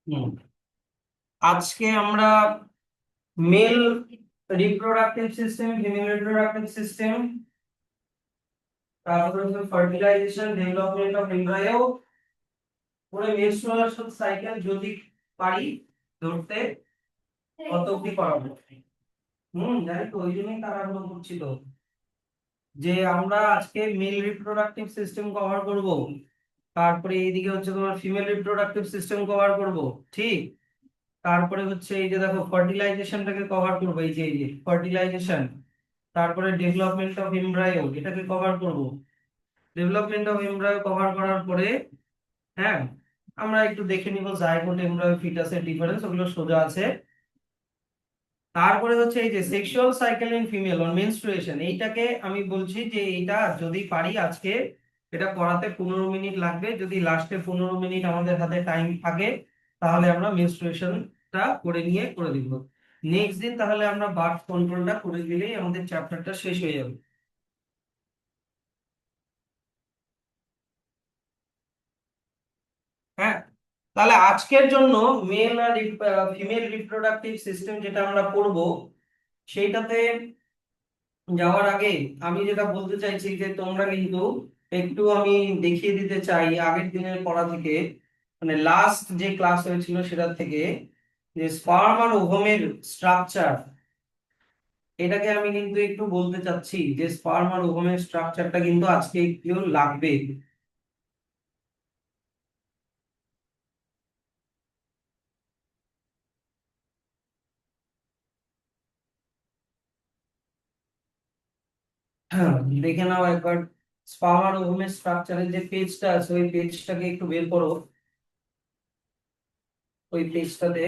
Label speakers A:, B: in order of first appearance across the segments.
A: হুম। আজকে আমরা mail reproductive system, female reproductive system, তারপরে হচ্ছে ফার্টিলাইজেশন, ডেভেলপমেন্ট অফ এমব্রায়ো, পরে মেনস্ট্রুয়াল সাইকেল যদি পারি ধরতে কত অবধি করাবো। জানি তো, ওই জন্যই তাড়াহুড়ো করছি তো, যে আমরা আজকে মেল রিপ্রোডাক্টিভ সিস্টেম কভার করব, তারপরে এইদিকে হচ্ছে তোমার ফিমেল রিপ্রোডাক্টিভ সিস্টেম কভার করব। ঠিক, তারপরে হচ্ছে এই যে দেখো ফার্টিলাইজেশনটাকে কভার করবো, এই যে ফার্টিলাইজেশন, তারপরে ডেভেলপমেন্ট অফ এমব্রায়ো এটাকে কভার করব। ডেভেলপমেন্ট অফ এমব্রায়ো কভার করার পরে, হ্যাঁ, আমরা একটু দেখে নিব জাইগোট এমব্রায়ো ফিটাসের ডিফারেন্স, ওগুলো সোজা আছে। তারপরে হচ্ছে এই যে sexual cycle in female on menstruation, এইটাকে আমি বলছি যে এইটা যদি পারি আজকে, এটা করাতে 15 মিনিট লাগবে। যদি লাস্টে 15 মিনিট আমাদের হাতে টাইম থাকে তাহলে আমরা মেনস্ট্রুয়েশনটা করে নিয়ে করে দিব। নেক্সট দিন তাহলে আমরা বার্থ কন্ট্রোলটা করে দিলেই আমাদের চ্যাপ্টারটা শেষ হয়ে যাবে। হ্যাঁ, তাহলে আজকের জন্য মেল আর ফিমেল রিপ্রোডাক্টিভ সিস্টেম যেটা আমরা পড়বো, সেইটাতে যাওয়ার আগে আমি যেটা বলতে চাইছি যে তোমরা কিন্তু একটু, আমি দেখিয়ে দিতে চাই আগের দিনের পড়া থেকে, মানে লাস্ট যে ক্লাস হয়েছিল সেটা থেকে, যে স্পার্ম আর ওভামের স্ট্রাকচার, এটাকে আমি কিন্তু একটু বলতে চাচ্ছি যে স্পার্ম আর ওভামের স্ট্রাকচারটা কিন্তু আজকে একটু লাগবে। হ্যাঁ, দেখে নাও একবার স্পার্ম আর ওভামের স্ট্রাকচারের যে পেজটা আছে ওই পেজটাকে একটু বের করো। ওই পেজটাতে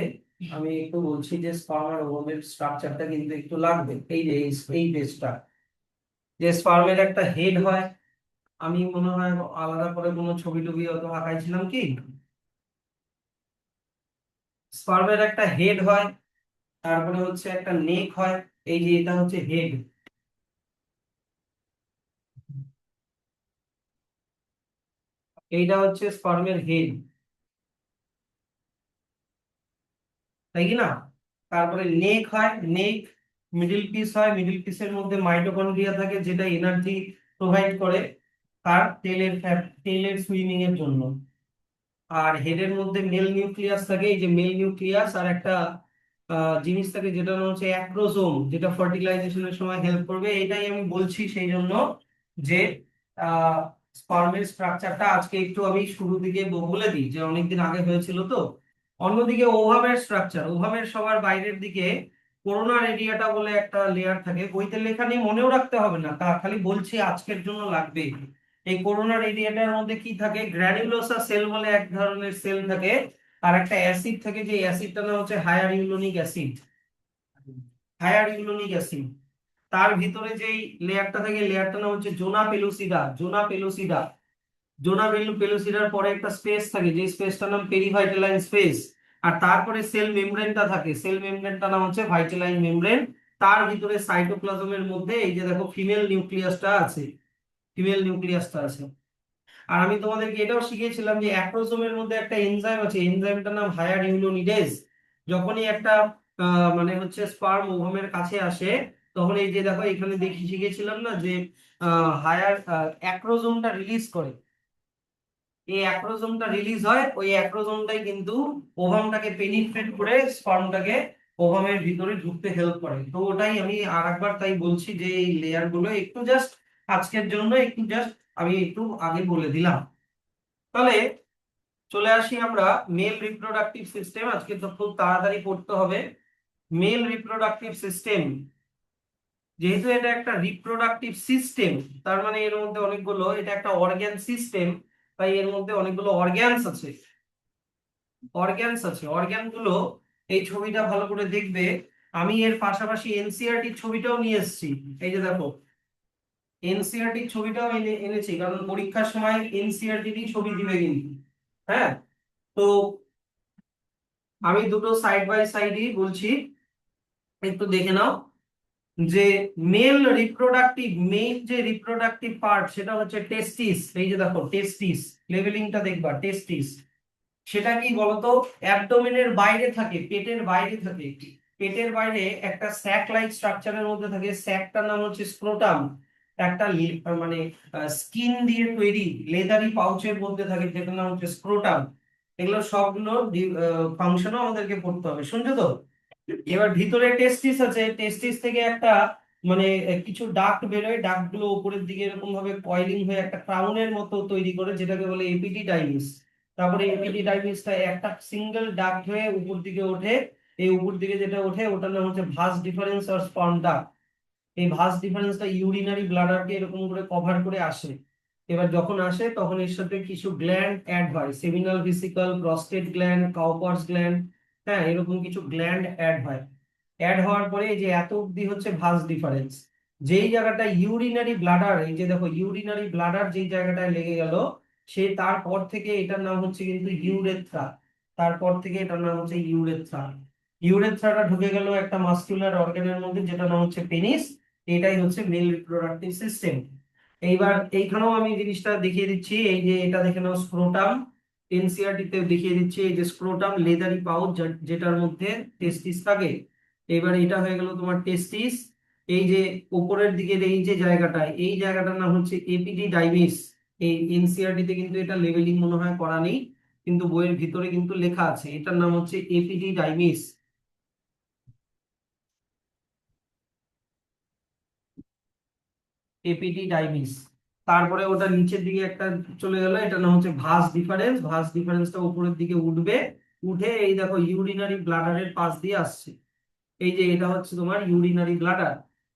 A: আমি একটু বলছি যে স্পার্ম আর ওভামের স্ট্রাকচারটা কিন্তু একটু লাগবে। এই যে এই পেজটা, যে স্পার্মের একটা হেড হয়, আমি মনে হয় আলাদা করে কোনো ছবি টবি অত আঁকাইছিলাম কি। স্পার্মের একটা হেড হয়, তারপরে হচ্ছে একটা নেক হয়। এই যে এটা হচ্ছে হেড, এইটা হচ্ছে স্পার্মের হেড, তাই কি না? তারপরে নেক হয়, নেক, মিডিল পিস হয়, মিডিল পিসের মধ্যে মাইটোকন্ড্রিয়া থাকে যেটা এনার্জি প্রোভাইড করে তার তেলের সুইমিং এর জন্য। আর হেডের মধ্যে মেল নিউক্লিয়াস থাকে, এই যে মেল নিউক্লিয়াস, আর একটা জিনিস থাকে যেটা নাম হচ্ছে অ্যাক্রোজোম, যেটা ফার্টিলাইজেশনের সময় হেল্প করবে। এটাই আমি বলছি সেই জন্য যে স্পার্মের স্ট্রাকচারটা আজকে একটু আমি শুরু দিকে বলে দিই, যে অনেকদিন আগে হয়েছিল তো। অন্যদিকে ওভামের স্ট্রাকচার, ওভামের সবার বাইরের দিকে করোনার এরিয়াটা বলে একটা লেয়ার থাকে, বইতে লেখা নেই, মনেও রাখতে হবে না, তা খালি বলছি আজকের জন্য লাগবে। এই করোনার এরিয়াটার মধ্যে কি থাকে, গ্র্যানুলোসা সেল বলে এক ধরনের সেল থাকে, আর একটা অ্যাসিড থাকে, যে অ্যাসিডটার নাম হচ্ছে হায়ার ইউলোনিক অ্যাসিড। হায়ার ইউলোনিক অ্যাসিড, তার ভিতরে যেই লেয়ারটা থাকে, লেয়ারটার নাম হচ্ছে জোনা পেলুসিডা। জোনা পেলুসিডা, পেলুসিডার পরে একটা স্পেস থাকে, যে স্পেসটার নাম পেরিভাইটালাইন স্পেস। আর তারপরে সেল মেমব্রেনটা থাকে, সেল মেমব্রেনটার নাম হচ্ছে ভাইটালাইন মেমব্রেন। তার ভিতরে সাইটোপ্লাজমের মধ্যে এই যে দেখো ফিমেল নিউক্লিয়াসটা আছে, ফিমেল নিউক্লিয়াসটা আছে। আর আমি তোমাদেরকে এটাও শিখিয়েছিলাম যে অ্যাক্রোসোমের মধ্যে একটা এনজাইম আছে, এনজাইমটার নাম হায়ার ইউলোনিডেজ। যখনই একটা মানে হচ্ছে স্পার্ম ওভামের কাছে আসে, তখন এই যে দেখো এখানে দেখি শিখেছিলাম না যে হায়ার অ্যাক্রোসোমটা রিলিজ করে, এই অ্যাক্রোসোমটা রিলিজ হয়, ওই অ্যাক্রোসোমটাই কিন্তু ওভামটাকে পেনিট্রেট করে স্পার্মটাকে ওভামের ভিতরে ঢুকতে হেল্প করে। তো ওটাই আমি আরেকবার তাই বলছি যে এই লেয়ার গুলো একটু জাস্ট আজকের জন্য একটু জাস্ট আমি একটু আগে বলে দিলাম। তাহলে চলে আসি আমরা মেল রিপ্রোডাক্টিভ সিস্টেম, আজকে তো খুব তাড়াতাড়ি পড়তে হবে। মেল রিপ্রোডাক্টিভ সিস্টেম, যেহেতু এটা একটা রিপ্রোডাক্টিভ সিস্টেম, তার মানে এর মধ্যে অনেকগুলো, এটা একটা অর্গ্যান সিস্টেম, তাই এর মধ্যে অনেকগুলো অর্গ্যানস আছে। অর্গ্যানস আছে, অর্গ্যান গুলো, এই ছবিটা ভালো করে দেখবে। আমি এর পাশাপাশি এনসিইআরটি ছবিটাও নিয়ে এসেছি। এই যে দেখো, এনসিইআরটি ছবিটাও এনেছি, কারণ পরীক্ষার সময় এনসিইআরটি ছবি দিবে কিন্তু। হ্যাঁ, তো আমি দুটো সাইড বাই সাইডই বলছি, একটু দেখে নাও। যে মেল রিপ্রোডাক্টিভ, মেইন যে রিপ্রোডাক্টিভ পার্ট সেটা হচ্ছে টেস্টিস। এই যে দেখো টেস্টিস, লেভেলিংটা দেখবা, টেস্টিস। সেটা কি বলতো? অ্যাবডোমেনের বাইরে থাকে, পেটের বাইরে থাকে। পেটের বাইরে একটা স্যাক লাইক স্ট্রাকচারের মধ্যে থাকে, স্যাকটার নাম হচ্ছে স্ক্রোটাম। একটা মানে স্কিন দিয়ে তৈরি লেদারি পাউচের মধ্যে থাকে, যেটার নাম হচ্ছে স্ক্রোটাম। এগুলো সবগুলো ফাংশনও আমাদেরকে পড়তে হবে, শুনছো তো? এবার ভিতরে টেস্টিস আছে, টেস্টিস থেকে একটা মানে কিছু ডাক্ট বেরোয়, ডাক্ট গুলো উপরের দিকে এরকম ভাবে কয়েলিং হয়ে একটা ক্রাউনের মতো তৈরি করে, যেটাকে বলে এপিডিডাইমিস। তারপরে এপিডিডাইমিসটা একটা সিঙ্গেল ডাক্ট হয়ে উপর দিকে ওঠে। এই উপর দিকে যেটা ওঠে ওটার নাম হচ্ছে vas deferens or sperm duct. এই ভাস ডিফারেন্সটা ইউরিনারি ব্লাডারকে এরকম করে কভার করে আসে। এবার যখন আসে তখন এর সাথে কিছু গ্ল্যান্ড অ্যাড হয়, seminal vesicle, prostate gland, Cowper's gland. হ্যাঁ, এরকম কিছু গ্ল্যান্ড অ্যাড হয়। অ্যাড হওয়ার পরে এই যে এত অব্দি হচ্ছে ভাস ডিফারেন্স। যেই জায়গাটা ইউরিনারি ব্লাডার, এই যে দেখো ইউরিনারি ব্লাডার যেই জায়গাটায় লেগে গেল, সে তারপর থেকে এটার নাম হচ্ছে কিন্তু ইউরেথ্রা। তারপর থেকে এটার নাম হচ্ছে ইউরেথ্রা। ইউরেথ্রাটা ঢুকে গেল একটা মাস্কুলার অর্গানের মধ্যে, যেটা নাম হচ্ছে পেনিস। এটাই হচ্ছে মেল রিপ্রোডাক্টিভ সিস্টেম। এইবার এইখানেও আমি জিনিসটা দেখিয়ে দিচ্ছি, এই যে এটা দেখে নাও স্ক্রোটাম। এনসিআরটি তে দেখিয়ে দিচ্ছি, এই যে স্ক্রোটাম লেদারি পাউচ, যেটার মধ্যে টেস্টিস থাকে। এবার এটা হয়ে গেল তোমার টেস্টিস। এই যে উপরের দিকের এই যে জায়গাটা, এই জায়গাটার নাম হচ্ছে এপিডিডাইমিস। এই এনসিআরটি তে কিন্তু এটা লেবেলিং মনে হয় করা নেই, কিন্তু বইয়ের ভিতরে কিন্তু লেখা আছে, এটার নাম হচ্ছে এপিডিডাইমিস। এপিডিডাইমিস। তারপরে ওটা নিচের দিকে একটা চলে গেল, এটা নাম হচ্ছে ভাস ডিফারেন্স। ভাস ডিফারেন্সটা উপরের দিকে উঠবে, উঠে এই দেখো ইউরিনারি ব্লাডারের পাশ দিয়ে আসছে। এই যে এটা হচ্ছে তোমার ইউরিনারি ব্লাডার।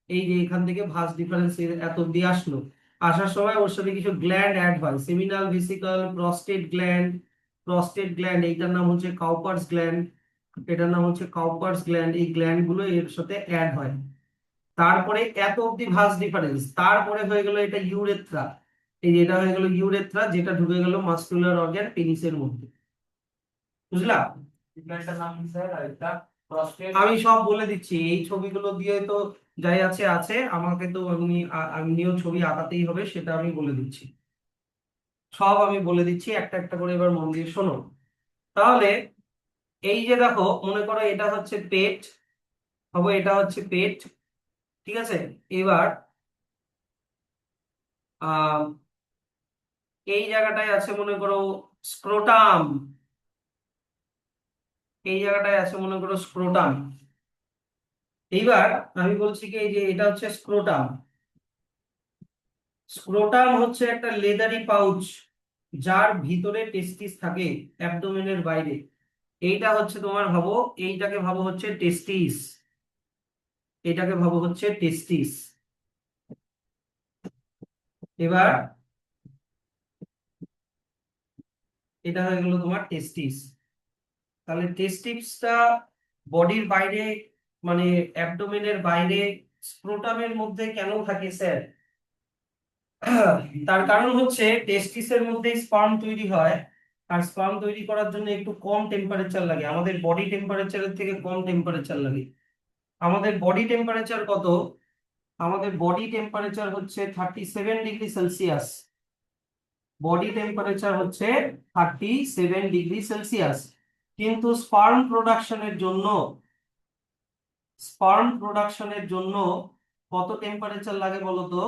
A: এই যে এখান থেকে ভাস ডিফারেন্স এত দিয়ে আসলো। আসার সময় ওর সাথে কিছু গ্ল্যান্ড অ্যাড হয়, seminal vesicle, prostate gland. Prostate gland এইটার নাম হচ্ছে কাউপার্স গ্ল্যান্ড। এটার নাম হচ্ছে কাউপার্স গ্ল্যান্ড। এই গ্ল্যান্ড গুলো এর সাথে অ্যাড হয়। তারপরে এত অব্দি ভাস ডিফারেন্স, তারপরে হয়ে গেল এটা ইউরেথ্রা। এই যে এটা হয়ে গেল ইউরেথ্রা, যেটা ঢুকে গেল মাস্কুলার অর্গান পেনিসের মধ্যে। বুঝলা?
B: ট্রিটমেন্টটার নাম কি স্যার? আর এটা প্রস্টেট।
A: আমি সব বলে দিচ্ছি, এই ছবিগুলো দিয়ে তো যাই আছে আছে, আমাকে তো এমনিও ছবি আঁকাতেই হবে, সেটা আমি বলে দিচ্ছি। সব আমি বলে দিচ্ছি একটা একটা করে, এবার মন দিয়ে শোনো। তাহলে এই যে দেখো, মনে করো এটা হচ্ছে পেট, হবে এটা হচ্ছে পেট, ঠিক আছে? এবার আহ এই জায়গাটায় আছে মনে করো স্ক্রোটাম। এই জায়গাটায় আছে মনে করো স্ক্রোটাম। এইবার আমি বলছি কি, এই যে এটা হচ্ছে স্ক্রোটাম। স্ক্রোটাম হচ্ছে একটা লেদারি পাউচ, যার ভিতরে টেস্টিস থাকে অ্যাবডোমেনের বাইরে। এইটা হচ্ছে তোমার ভাবো, এইটাকে ভাবো হচ্ছে টেস্টিস। এটাকে ভাবো হচ্ছে টেস্টিস। এবার এটা হয়ে গেল তোমার টেস্টিস। তাহলে টেস্টিসটা বডির বাইরে, মানে অ্যাবডোমেনের বাইরে স্ক্রোটামের মধ্যে কেন থাকে স্যার? তার কারণ হচ্ছে টেস্টিসের মধ্যে স্পার্ম তৈরি হয়। আর স্পার্ম তৈরি করার জন্য একটু কম টেম্পারেচার লাগে, আমাদের বডি টেম্পারেচারের থেকে কম টেম্পারেচার লাগে। আমাদের বডি টেম্পারেচার কত? আমাদের বডি টেম্পারেচার হচ্ছে 37 ডিগ্রি সেলসিয়াস। বডি টেম্পারেচার হচ্ছে 37 ডিগ্রি সেলসিয়াস। কিন্তু স্পার্ম প্রোডাকশনের জন্য কত টেম্পারেচার লাগে বলো তো?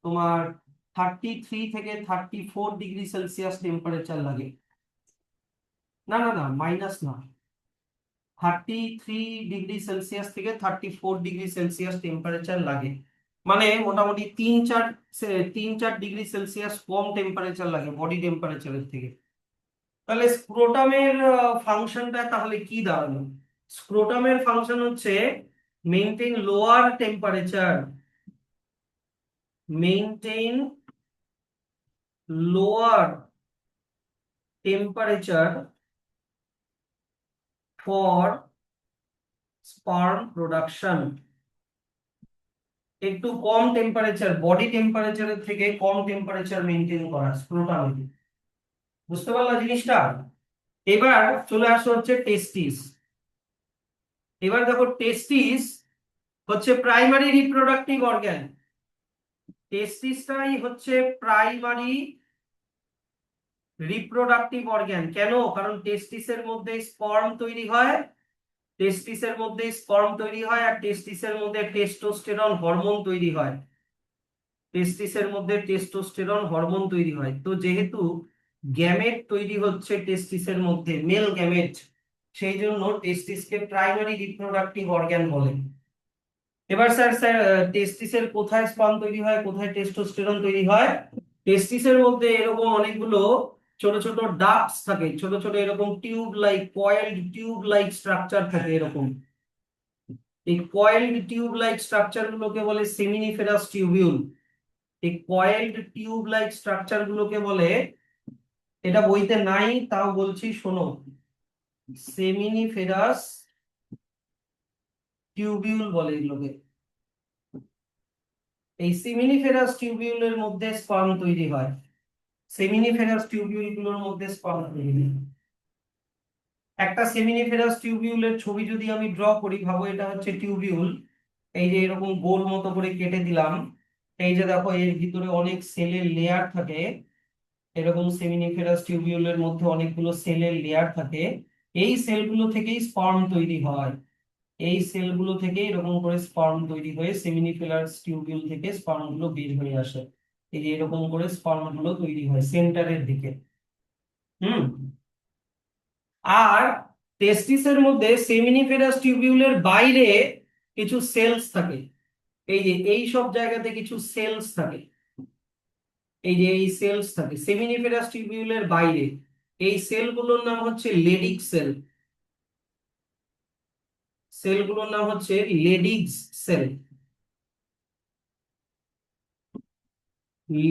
A: তোমার 33 থেকে 34 ডিগ্রি সেলসিয়াস টেম্পারেচার লাগে। না না না, মাইনাস না, 33 ডিগ্রি সেলসিয়াস থেকে 34 ডিগ্রি সেলসিয়াস টেম্পারেচার লাগে। মানে মোটামুটি 3-4 ডিগ্রি সেলসিয়াস কম টেম্পারেচার লাগে বডি টেম্পারেচারের থেকে। তাহলে স্ক্রোটামের ফাংশনটা তাহলে কি দাঁড়ালো? স্ক্রোটামের ফাংশন হচ্ছে maintain lower temperature, maintain lower temperature for sperm production. একটু কম টেম্পারেচার, বডি টেম্পারেচারের থেকে কম টেম্পারেচার মেনটেন করা স্ক্রোটামে। বুঝতে পারলা জিনিসটা? এবার চলে আসো হচ্ছে টেস্টিস। এবার দেখো টেস্টিস হচ্ছে প্রাইমারি রিপ্রোডাক্টিভ অর্গান। টেস্টিসটাই হচ্ছে প্রাইমারি রিপ্রোডাক্টিভ অর্গান। কেন? কারণ টেস্টিসের মধ্যে স্পার্ম তৈরি হয়, টেস্টিসের মধ্যে স্পার্ম তৈরি হয়, আর টেস্টিসের মধ্যে টেস্টোস্টেরন হরমোন তৈরি হয়, টেস্টিসের মধ্যে টেস্টোস্টেরন হরমোন তৈরি হয়। তো যেহেতু গ্যামেট তৈরি হচ্ছে টেস্টিসের মধ্যে, মেল গ্যামেট, সেই জন্য টেস্টিসকে প্রাইমারি রিপ্রোডাক্টিভ অর্গান বলে। এবার স্যার স্যার টেস্টিসের কোথায় স্পার্ম তৈরি হয়, কোথায় টেস্টোস্টেরন তৈরি হয়? টেস্টিসের মধ্যে এরকম অনেকগুলো ছোট ছোট ডাক্টস থাকে, ছোট ছোট এরকম tube like, coiled tube like structure থাকে এরকম। এই কয়েলড টিউব লাইক স্ট্রাকচার গুলোকে বলে সেমিনিফেরাস টিউবিউল। এই কয়েলড টিউব লাইক স্ট্রাকচার গুলোকে বলে, এটা বইতে নাই তাও বলছি শোনো, সেমিনিফেরাস টিউবিউল বলে এগুলোকে। এই সেমিনিফেরাস টিউবিউলের মধ্যে স্পার্ম তৈরি হয়, সেমিনিফেরাস টিউবিউল গুলোর মধ্যে স্পার্ম তৈরি হয়। একটা সেমিনিফেরাস টিউবিউলের ছবি যদি আমি ড্র করি, ভাবো এটা হচ্ছে টিউবিউল, এই যে এরকম গোল মতো করে কেটে দিলাম, এই যে দেখো এর ভিতরে অনেক সেলের লেয়ার থাকে, এরকম সেমিনিফেরাস টিউবিউলের মধ্যে অনেকগুলো সেলের লেয়ার থাকে। এই সেলগুলো থেকেই স্পার্ম তৈরি হয়, এই সেলগুলো থেকে এরকম করে স্পার্ম তৈরি হয়ে সেমিনিফেরাস টিউবিউল থেকে স্পার্ম গুলো বের হয়ে আসে। এই যে এরকম করে স্পার্ম গুলো তৈরি হয় সেন্টারের দিকে। হুম। আর টেস্টিসের মধ্যে সেমিনিফেরাস টিউবিউলের বাইরে কিছু সেলস থাকে, এই যে এই সব জায়গাতে কিছু সেলস থাকে, এই যে এই সেলস থাকে সেমিনিফেরাস টিউবিউলের বাইরে। এই সেলগুলোর নাম হচ্ছে লেডিক সেল, সেলগুলোর নাম হচ্ছে লেডিক্স সেল,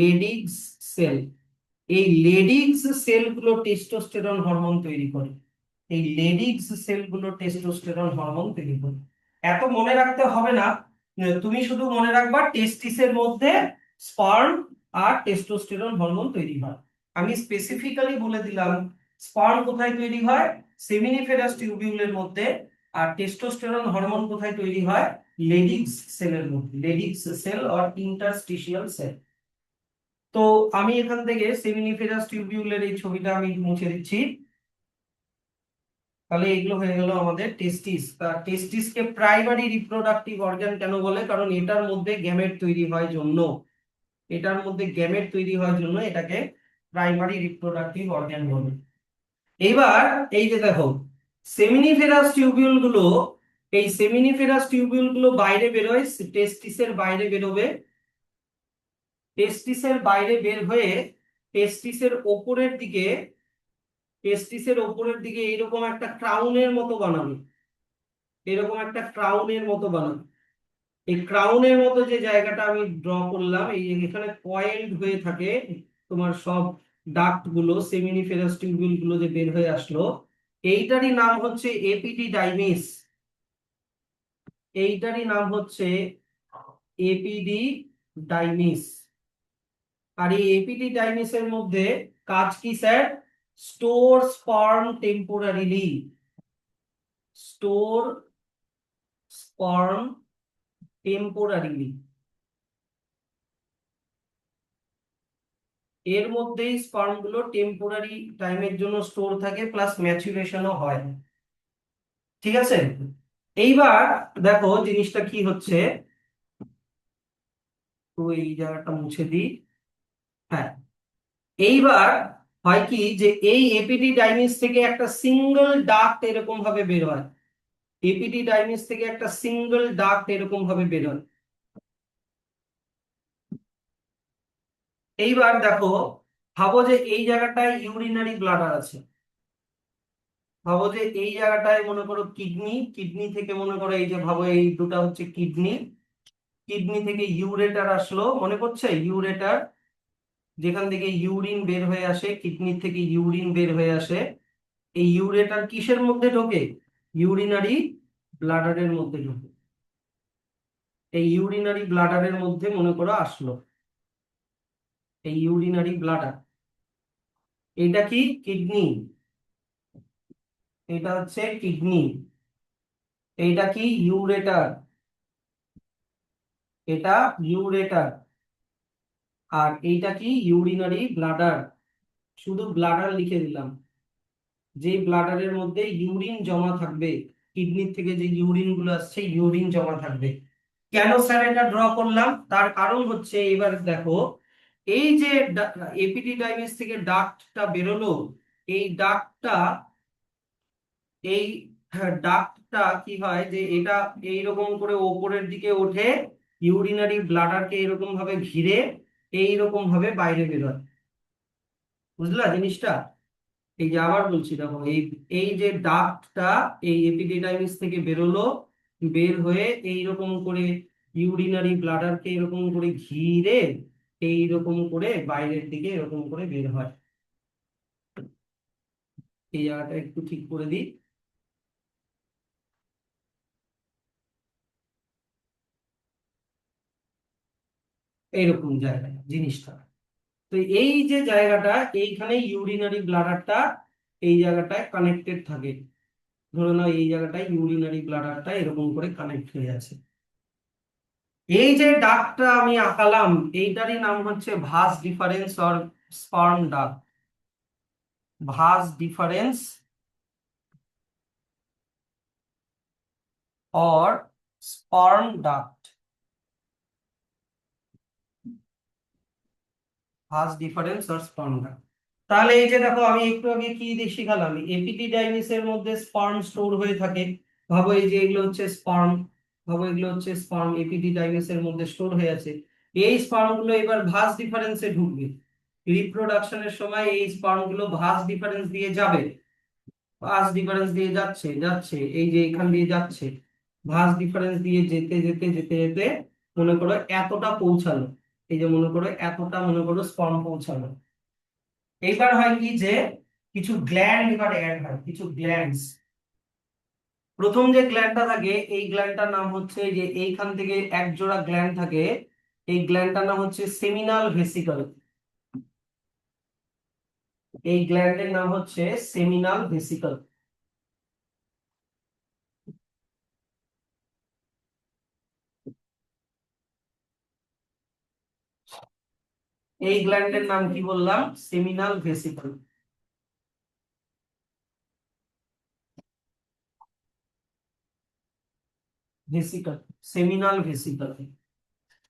A: লেডিক্স সেল। এই লেডিক্স সেলগুলো টেস্টোস্টেরন হরমোন তৈরি করে, এই লেডিক্স সেলগুলো টেস্টোস্টেরন হরমোন তৈরি করে। এত মনে রাখতে হবে না, তুমি শুধু মনে রাখবা টেস্টিসের মধ্যে স্পার্ম আর টেস্টোস্টেরন হরমোন তৈরি হয়। আমি স্পেসিফিক্যালি বলে দিলাম স্পার্ম কোথায় তৈরি হয়, সেমিনিফেরাস টিউবিউলের মধ্যে, আর টেস্টোস্টেরন হরমোন কোথায় তৈরি হয়, লেডিক্স সেলের মধ্যে, লেডিক্স সেল অর ইন্টারস্টিশিয়াল সেল। তো আমি এখান থেকে সেমিনিফেরাস টিউবিউলের এই ছবিটা আমি মুছে দিচ্ছি। তাহলে এগুলো হয়ে গেল আমাদের টেস্টিস। তা টেস্টিসকে প্রাইমারি রিপ্রোডাক্টিভ অর্গান কেন বলে? কারণ এটার মধ্যে গ্যামেট তৈরি হয় জন্য, এটার মধ্যে গ্যামেট তৈরি হয় জন্য এটাকে প্রাইমারি রিপ্রোডাক্টিভ অর্গান বলে। এইবার এই যে দেখো সেমিনিফেরাস টিউবিউল গুলো, এই সেমিনিফেরাস টিউবিউল গুলো বাইরে বেরোয়, টেস্টিসের বাইরে বেরোবে, টেস্টিসের বাইরে বের হয়ে টেস্টিসের ওপরের দিকে, টেস্টিসের ওপরের দিকে এরকম একটা ক্রাউনের মতো বানাবে, এরকম একটা ক্রাউনের মতো বানাবে। এই ক্রাউনের মতো যে জায়গাটা আমি ড্র করলাম, এই যে এখানে কয়েলড হয়ে থাকে তোমার সব ডাক্ট গুলো, সেমিনিফেরাস টিউবিউল গুলো যে বের হয়ে আসলো, এইটারই নাম হচ্ছে এপিডিডাইমিস, এইটারই নাম হচ্ছে এপিডিডাইমিস। আর এই এপিডিডাইমিসের মধ্যে কাজ কি sir? Store sperm temporarily, store sperm temporarily, এর মধ্যেই স্পার্ম গুলো টেম্পোরারি টাইমের জন্য স্টোর থাকে, প্লাস ম্যাচুরেশনও হয়। ঠিক আছে। এইবার দেখো জিনিসটা কি হচ্ছে, তো এই জায়গাটা মুছে দিই। হ্যাঁ, এইবার হয় কি যে এই এপিডিডাইমিস থেকে একটা সিঙ্গেল ডাক্ট এরকম ভাবে বের হয়, এপিডিডাইমিস থেকে একটা সিঙ্গেল ডাক্ট এরকম ভাবে বের হয়। এইবার দেখো, ভাবো যে এই জায়গাটায় ইউরিনারি ব্লাডার আছে, ভাবো যে এই জায়গাটায় মনে করো কিডনি, কিডনি থেকে মনে করো এই যে ভাবো এই দুটা হচ্ছে কিডনি, কিডনি থেকে ইউরেটার আসলো, মনে করছে ইউরেটার, যেখান থেকে ইউরিন বের হয়ে আসে, কিডনি থেকে ইউরিন বের হয়ে আসে। এই ইউরেটার কিসের মধ্যে ঢোকে? ইউরিনারি ব্লাডারের মধ্যে ঢোকে। এই ইউরিনারি ব্লাডারের মধ্যে মনে করো আসলো, এই ইউরিনারি ব্লাডার, এটা কি কিডনি, এটা হচ্ছে কিডনি, এইটা কি ইউরেটার, এটা ইউরেটার, আর এইটা কি ইউরিনারি ব্লাডার। শুধু ব্লাডার লিখে দিলাম, যে ব্লাডারের মধ্যে ইউরিন জমা থাকবে, কিডনির থেকে যে ইউরিন গুলো আসছে ইউরিন জমা থাকবে। কেন স্যার এটা ড্র করলাম, তার কারণ হচ্ছে এবার দেখো, এই যে এপিডিডাইমিস থেকে ডাক্টটা বেরোলো, এই ডাক্টটা, এই ডাক্টটা কি হয় যে এটা এইরকম করে ওপরের দিকে ওঠে, ইউরিনারি ব্লাডারকে এরকম ভাবে ঘিরে এইরকম ভাবে বাইরে বেরোয়। বুঝলা জিনিসটা? এই যে আবার বলছি দেখো, এই এই যে ডাক্টটা এই এপিডিডাইমিস থেকে বেরোলো, বের হয়ে এইরকম করে ইউরিনারি ব্লাডারকে এরকম করে ঘিরে এইরকম করে বাইরের দিকে এরকম করে বের হয়। এই জায়গাটা একটু ঠিক করে দিই। এইরকম জায়গা জিনিসটা। তো এই যে জায়গাটা, এইখানে ইউরিনারি ব্লাডারটা এই জায়গাটায় কানেক্টেড থাকে। ধরে নাও এই জায়গাটায় ইউরিনারি ব্লাডারটা এরকম করে কানেক্ট হয়ে আছে। এই যে ডাকটা আমি আঁকালাম, এইটারই নাম হচ্ছে ভাস ডিফারেন্স অর স্পার্ম ডাক। Vas deferens or sperm duct. Vas deferens or sperm duct. তাহলে এই যে দেখো, আমি একটু আগে কি দিয়ে শিখালাম, এপিডিডাইমিসের মধ্যে স্পার্ম স্টোর হয়ে থাকে। ভাবো এই যে এগুলো হচ্ছে স্পার্ম, ভাবো এগুলো হচ্ছে স্পার্ম, এপিডিডাইমিসের মধ্যে স্টোর হয়ে আছে। এই স্পার্ম গুলো এবার ভাস ডিফারেন্সে ঢুকবে। রিপ্রোডাকশনের সময় এই স্পার্ম গুলো ভাস ডিফারেন্স দিয়ে যাবে। ভাস ডিফারেন্স দিয়ে যাচ্ছে যাচ্ছে, এই যে এখান দিয়ে যাচ্ছে, ভাস ডিফারেন্স দিয়ে যেতে যেতে যেতে যেতে মনে করো এতটা পৌঁছালো। এই যে মনে করো এতটা, মনে করো স্পার্ম পৌঁছালো। এইবার হয় কি যে কিছু গ্ল্যান্ড এবার অ্যাড হয়, কিছু গ্ল্যান্ডস। প্রথম যে গ্ল্যান্ডটা থাকে এই গ্ল্যান্ডটার নাম হচ্ছে, যে এইখান থেকে এক জোড়া গ্ল্যান্ড থাকে, এই গ্ল্যান্ডটার নাম হচ্ছে সেমিনাল ভেসিকল। এই গ্ল্যান্ডের নাম হচ্ছে সেমিনাল ভেসিকল। এই গ্ল্যান্ডের নাম কি বললাম? Seminal vesicle. Vesicle, seminal vesicle.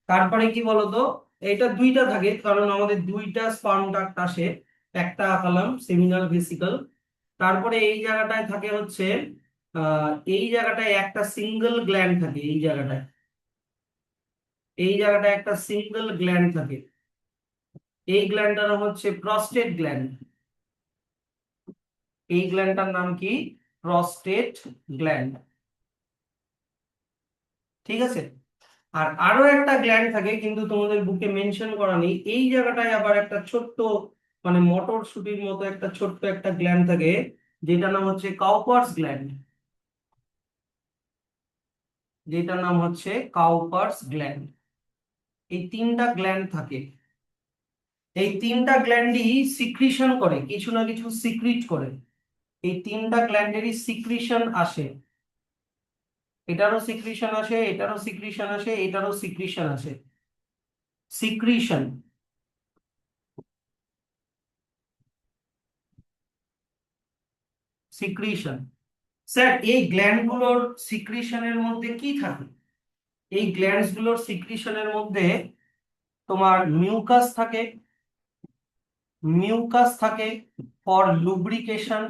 A: তারপরে কি বলতো, এটা দুইটা থাকে কারণ আমাদের দুইটা স্পার্ম ডাক্ট আসে। একটা আঁকালাম সেমিনাল ভেসিকল। তারপরে এই জায়গাটায় থাকে হচ্ছে, এই জায়গাটায় একটা সিঙ্গেল গ্ল্যান্ড থাকে, এই জায়গাটায়, এই জায়গাটায় একটা সিঙ্গেল গ্ল্যান্ড থাকে। এই গ্ল্যান্ডটার নাম হচ্ছে প্রস্টেট গ্ল্যান্ড। এই গ্ল্যান্ডটার নাম কি? Prostate gland. ঠিক আছে। আর আরো একটা গ্ল্যান্ড থাকে কিন্তু তোমাদের বুকে মেনশন করা নেই, এই জায়গাটায় আবার একটা ছোট্ট, মানে মটরশুটির মতো একটা ছোট্ট একটা গ্ল্যান্ড থাকে, যেটার নাম হচ্ছে কাউপার্স গ্ল্যান্ড। যেটার নাম হচ্ছে কাউপার্স গ্ল্যান্ড। এই তিনটা গ্ল্যান্ড থাকে। এই তিনটা গ্ল্যান্ডই সিক্রিশন করে, কিছু না কিছু সিক্রিট করে। এই তিনটা গ্ল্যান্ডেরই সিক্রিশন আসে। এটারও সিক্রিশন আসে, এটারও সিক্রিশন আসে, এটারও সিক্রিশন আসে। Secretion, secretion. স্যার এই গ্ল্যান্ডগুলোর সিক্রিশনের মধ্যে কি থাকে? এই গ্ল্যান্ডস গুলোর সিক্রিশনের মধ্যে তোমার মিউকাস থাকে। মিউকাস থাকে ফর লুব্রিকেশন।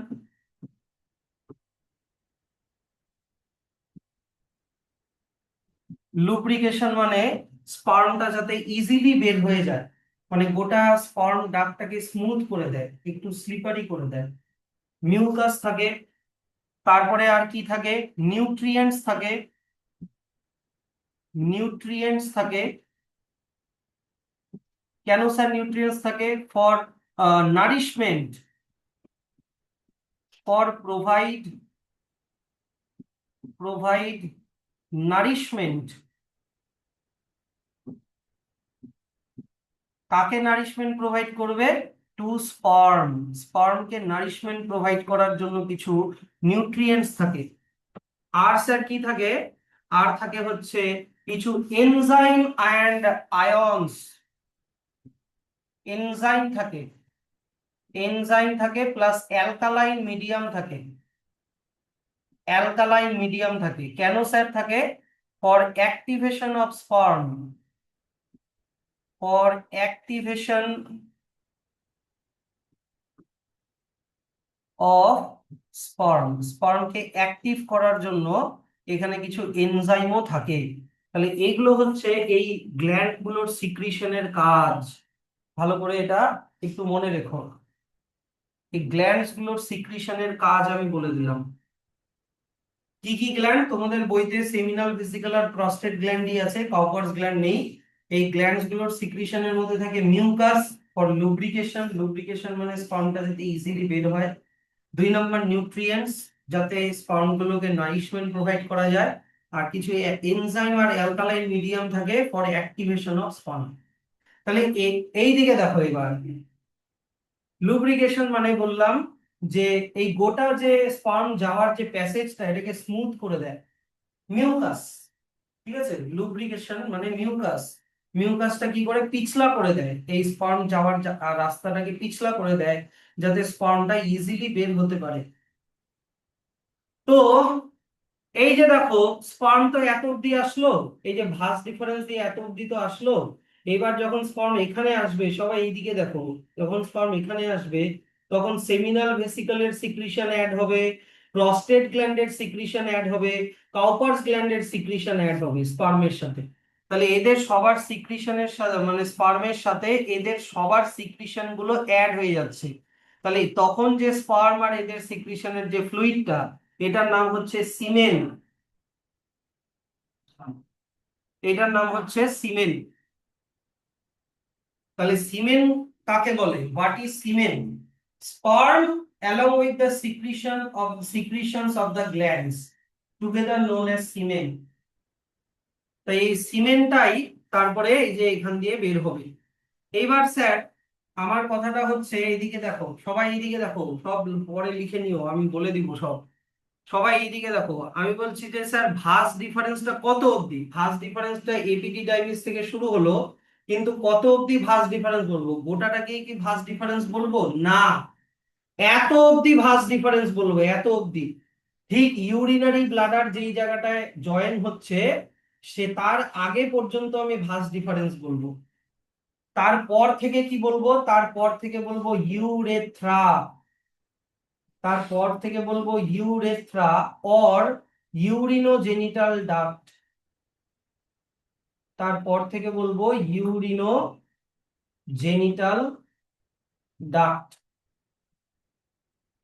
A: লুব্রিকেশন মানে স্পার্মটা যাতে ইজিলি বের হয়ে যায়, মানে গোটা স্পার্ম ডাকটাকে স্মুথ করে দেয়, একটু স্লিপারি করে দেয়। মিউকাস থাকে। তারপরে আর কি থাকে? নিউট্রিয়েন্টস থাকে। নিউট্রিয়েন্টস থাকে। কেন স্যার নিউট্রিয়েন্টস থাকে? For nourishment, for provide nourishment. কাকে নারিশমেন্ট প্রোভাইড করবে? To sperm. স্পার্মকে নারিশমেন্ট প্রোভাইড করার জন্য কিছু নিউট্রিয়েন্টস থাকে। আর স্যার কি থাকে? আর থাকে হচ্ছে কিছু এনজাইম অ্যান্ড আয়নস। এনজাইম থাকে। এনজাইম থাকে প্লাস অ্যালকালাইন মিডিয়াম থাকে। অ্যালকালাইন মিডিয়াম থাকে কেন স্যার থাকে? For activation of sperm, for activation of sperm, স্পার্মকে অ্যাক্টিভ করার জন্য এখানে কিছু এনজাইমও থাকে। তাহলে এগুলো হচ্ছে এই গ্ল্যান্ড গুলোর সিক্রিশনের কাজ। ভালো করে এটা একটু মনে রেখো, এই গ্ল্যান্ডস গুলোর সিক্রিশনের কাজ আমি বলে দিলাম। কি কি গ্ল্যান্ড তোমাদের বইতে সেমিনাল, ভেসিকল আর প্রস্টেট গ্ল্যান্ডই আছে, কাউপার্স গ্ল্যান্ড নেই। এই গ্ল্যান্ডস গুলোর সিক্রিশনের মধ্যে থাকে মিউকাস ফর লুব্রিকেশন, লুব্রিকেশন মানে স্পার্মটা যাতে ইজিলি বের হয়। 2 নম্বর নিউট্রিয়েন্টস, যাতে স্পার্ম গুলোকে নারিশমেন্ট প্রোভাইড করা যায়। আর কিছু এনজাইম আর অ্যালকালাইন মিডিয়াম থাকে ফর অ্যাক্টিভেশন অফ স্পার্ম। তাহলে এই দিকে দেখো এবার, লুব্রিকেশন মানে বললাম যে এই গোটা যে স্পার্ম যাওয়ার যে প্যাসেজটা এটাকে স্মুথ করে দেয় মিউকাস। ঠিক আছে, লুব্রিকেশন মানে মিউকাস, মিউকাসটা কি করে পিছলা করে দেয়, এই স্পার্ম যাওয়ার রাস্তাটাকে পিছলা করে দেয় যাতে স্পার্মটা ইজিলি বের হতে পারে। তো এই যে দেখো স্পার্ম তো এত অব্দি আসলো, এই যে ভাঁজ ডিফারেন্স দিয়ে এত অব্দি তো আসলো। এবার যখন স্পার্ম এখানে আসবে, সবাই এইদিকে দেখো, যখন স্পার্ম এখানে আসবে তখন সেমিনাল ভেসিকলের সিক্রিশন অ্যাড হবে, প্রস্টেট গ্ল্যান্ডের সিক্রিশন অ্যাড হবে, কাউপার্স গ্ল্যান্ডের সিক্রিশন অ্যাড হবে স্পার্মের সাথে। তাহলে এদের সবার সিক্রিশনের সাথে মানে স্পার্মের সাথে এদের সবার সিক্রিশন গুলো অ্যাড হয়ে যাচ্ছে। তাহলে তখন যে স্পার্ম আর এদের সিক্রিশনের যে ফ্লুইডটা, এটার নাম হচ্ছে সিমেন, এটার নাম হচ্ছে সিমেন। তাহলে সিমেন কাকে বলে? What is সিমেন? Sperm along with the secretions of the glands together known as semen। তো এই সিমেনটাই তারপরে এই যে এখান দিয়ে বের হবে। এইবার স্যার আমার কথাটা হচ্ছে এইদিকে দেখো, সবাই এইদিকে দেখো, সব পরে লিখে নিও, আমি বলে দিব সব। সবাই এইদিকে দেখো, আমি বলছি যে স্যার ভাঁজ ডিফারেন্সটা কত অবধি? ভাঁজ ডিফারেন্সটা এপিডিডাইমিস থেকে শুরু হলো, কিন্তু কত অবধি ভাঁজ ডিফারেন্স বলবো? গোটাটাকেই কি ভাঁজ ডিফারেন্স বলবো? না, এত অবধি ভাঁজ ডিফারেন্স বলবো, এত অবধি। ঠিক ইউরিনারি ব্লাডার যেই জায়গাটায় জয়েন হচ্ছে সে তার আগে পর্যন্ত আমি ভাঁজ ডিফারেন্স বলবো। তারপর থেকে কি বলবো? তারপর থেকে বলবো ইউরেথ্রা, তারপর থেকে বলবো ইউরেথ্রা অর ইউরিনোজেনিটাল ডাক্ট, তারপর থেকে বলবো ইউরিনোজেনিটাল ডাক্ট।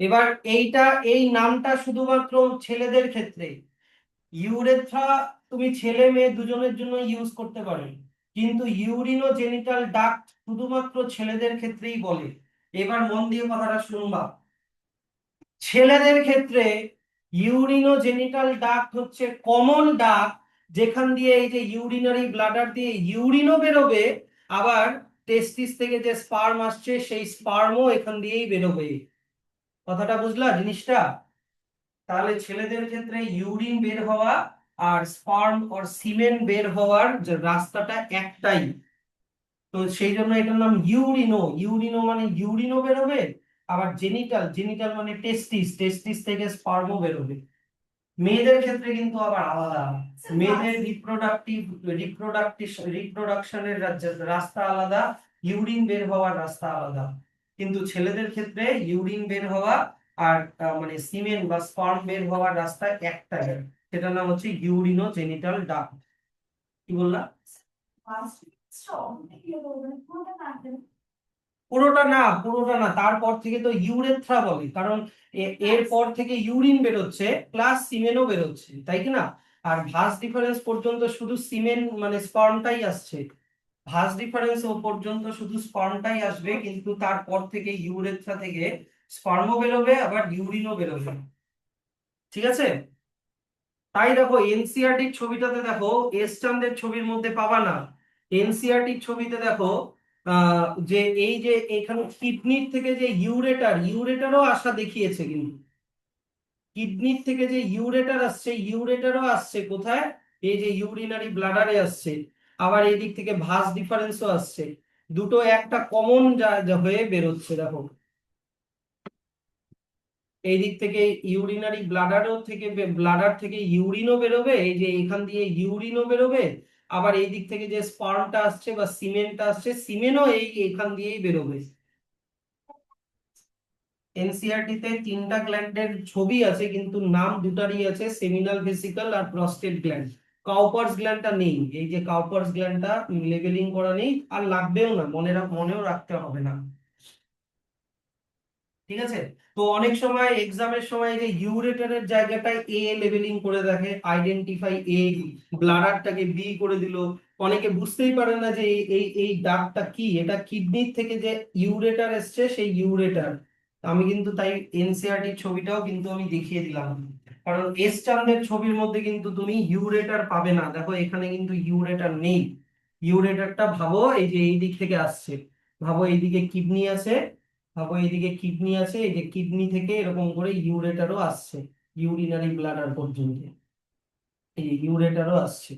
A: এবার এইটা, এই নামটা শুধুমাত্র ছেলেদের ক্ষেত্রে, ইউরেথ্রা তুমি ছেলে মেয়ে দুজনের জন্য ইউজ করতে পারো, কিন্তু ইউরিনোজেনিটাল ডাক্ট শুধুমাত্র ছেলেদের ক্ষেত্রেই বলে। এবার মন দিয়ে কথাটা শুনবা, ছেলেদের ক্ষেত্রে ইউরিনোজেনিটাল ডাক্ট হচ্ছে কমন ডাক্ট, যেখান দিয়ে এই যে ইউরিনারি ব্লাডার দিয়ে ইউরিনও বেরোবে, আবার টেস্টিস থেকে যে স্পার্ম আসছে সেই স্পার্মও এখান দিয়েই বেরোবে। কথাটা বুঝলা জিনিসটা? তাহলে ছেলেদের ক্ষেত্রে ইউরিন বের হওয়া আর স্পার্ম অর সিমেন বের হওয়ার যে রাস্তাটা একটাই। তো সেই জন্য এটার নাম ইউরিনো, ইউরিনো মানে ইউরিনও বেরোবে, আবার জেনিটাল, জেনিটাল মানে টেস্টিস, টেস্টিস থেকে স্পার্মও বেরোবে। মেয়েদের ক্ষেত্রে কিন্তু আবার আলাদা, মেয়েদের রিপ্রোডাকশনের রাস্তা আলাদা, ইউরিন বের হওয়ার রাস্তা আলাদা। কিন্তু ছেলেদের ক্ষেত্রে ইউরিন বের হওয়া আর মানে সিমেন বা স্পার্ম বের হওয়ার রাস্তা একটাই, সেটার নাম হচ্ছে ইউরিনো জেনিটাল ডাক্ট। কি বললাম? পুরোটা না, পুরোটা না, তারপর থেকে তো ইউরেথ্রা বলে, কারণ এর পর থেকে ইউরিন বেরোচ্ছে প্লাস সিমেনও বেরোচ্ছে, তাই কি না? আর ভাঁজ ডিফারেন্স পর্যন্ত শুধু সিমেন মানে স্পার্মটাই আসছে, ভাঁজ ডিফারেন্স ও পর্যন্ত শুধু স্পার্মটাই আসবে, কিন্তু তারপর থেকে ইউরেথ্রা থেকে স্পার্মও বেরোবে আবার ইউরিনও বেরোবে। ঠিক আছে? তাই দেখো এনসিআরটির ছবিটাতে দেখো, এস চান্দের ছবির মধ্যে পাবা না, এনসিআরটির ছবিতে দেখো যে এই যে এখানে কিডনির থেকে যে ইউরেটার, ইউরেটারও আসা দেখিয়েছে, কিন্তু কিডনির থেকে যে ইউরেটার আসছে, ইউরেটারও আসছে কোথায়? এই যে ইউরিনারি ব্লাডারে আসছে, আবার এই দিক থেকে ভাঁজ ডিফারেন্সও আসছে, দুটো একটা কমন যা যা হয়ে বেরোচ্ছে দেখো। এই দিক থেকে ইউরিনারি ব্লাডার থেকে ইউরিনও বেরোবে, এই যে এখান দিয়ে ইউরিনও বেরোবে, আবার এই দিক থেকে যে স্পার্মটা আসছে বা সিমেন্টটা আসছে, সিমেনও এখান দিয়েই বেরোবে। এনসিইআরটি তে 3টা গ্ল্যান্ডের ছবি আছে, কিন্তু নাম দুটারই আছে, সেমিনাল ভেসিকল আর প্রস্টেট গ্ল্যান্ড। কাউপার্স গ্ল্যান্ডটা নেই, এই যে কাউপার্স গ্ল্যান্ডটা লেবেলিং করা নেই, আর লাগবেও না, মনেও রাখতে হবে না। ঠিক আছে। তো অনেক সময় এক্সামের সময় যে ইউরেটারের জায়গাটায় এ লেবেলিং করে দেখে, আইডেন্টিফাই এ, ব্লাডারটাকে বি করে দিল। অনেকে বুঝতেই পারে না যে এই দাগটা কি, এটা কিডনির থেকে যে ইউরেটার এসছে সেই ইউরেটার। আমি কিন্তু তাই এনসিইআরটি ছবিটাও কিন্তু আমি দেখিয়ে দিলাম, কারণ এস চান্দের ছবির মধ্যে কিন্তু তুমি ইউরেটার পাবে না। দেখো এখানে কিন্তু ইউরেটার নেই। ইউরেটারটা ভাবো এই যে এই দিক থেকে আসছে, ভাবো এইদিকে কিডনি আছে, ভাবো এইদিকে কিডনি আছে, এই যে কিডনি থেকে এরকম করে ইউরেটারও আসছে, ইউরিনারি ব্লাডার পর্যন্ত এই ইউরেটারও আসছে।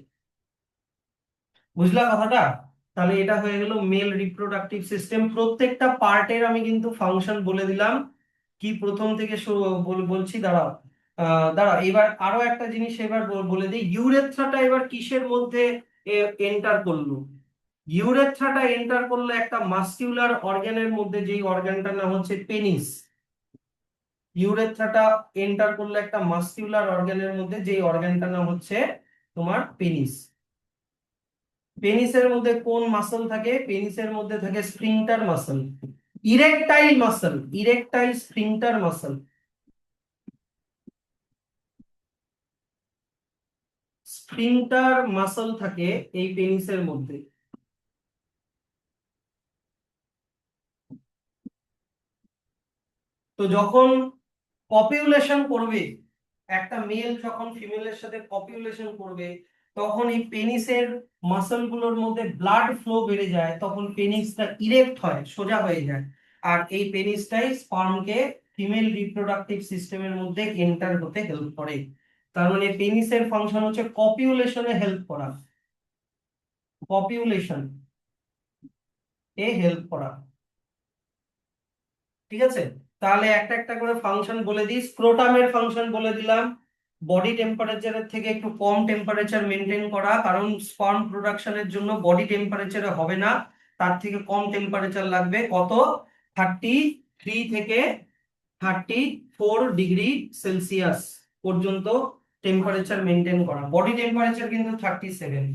A: বুঝলা কথাটা? তাহলে এটা হয়ে গেল মেল রিপ্রোডাক্টিভ সিস্টেম। প্রত্যেকটা পার্টের আমি কিন্তু ফাংশন বলে দিলাম। কি প্রথম থেকে শুরু বলছি, দাঁড়াও। দাঁড়াও, এবার আরো একটা জিনিস এবার বলে দিই, ইউরেথ্রাটা এবার কিসের মধ্যে এন্টার করলো? ইউরেথ্রাটা এন্টার করলো একটা মাস্কিউলার অর্গানের মধ্যে, যেই অর্গানটার নাম হচ্ছে পেনিস। ইউরেথ্রাটা এন্টার করলো একটা মাস্কিউলার অর্গানের মধ্যে, যেই অর্গানটার নাম হচ্ছে তোমার পেনিস। পেনিসের মধ্যে কোন মাসল থাকে? পেনিসের মধ্যে থাকে sphincter muscle, erectile muscle, erectile sphincter muscle. Sphincter muscle থাকে এই পেনিসের মধ্যে। তো যখন কপিউলেশন করবে, একটা মেল যখন ফিমেলের সাথে কপিউলেশন করবে, তখন এই পেনিসের মাসল গুলোর মধ্যে ব্লাড ফ্লো বেড়ে যায়, তখন পেনিসটা ইরেক্ট হয়, সোজা হয়ে যায়। আর এই পেনিসটাই স্পার্মকে ফিমেল রিপ্রোডাক্টিভ সিস্টেমের মধ্যে এন্টার হতে হেল্প করে। তার মানে পেনিসের ফাংশন হচ্ছে কপিউলেশনে হেল্প করা, কপিউলেশন এ হেল্প করা। ঠিক আছে। তাহলে একটা একটা করে ফাংশন বলে দিই। স্ক্রোটামের ফাংশন বলে দিলাম, বডি টেম্পারেচারের থেকে একটু কম টেম্পারেচার মেনটেন করা, কারণ স্পার্ম প্রোডাকশনের জন্য বডি টেম্পারেচারে হবে না, তার থেকে কম টেম্পারেচার লাগবে। কত? 33 থেকে 34 ডিগ্রি সেলসিয়াস পর্যন্ত টেম্পারেচার মেনটেন করা। বডি টেম্পারেচার কিন্তু 37।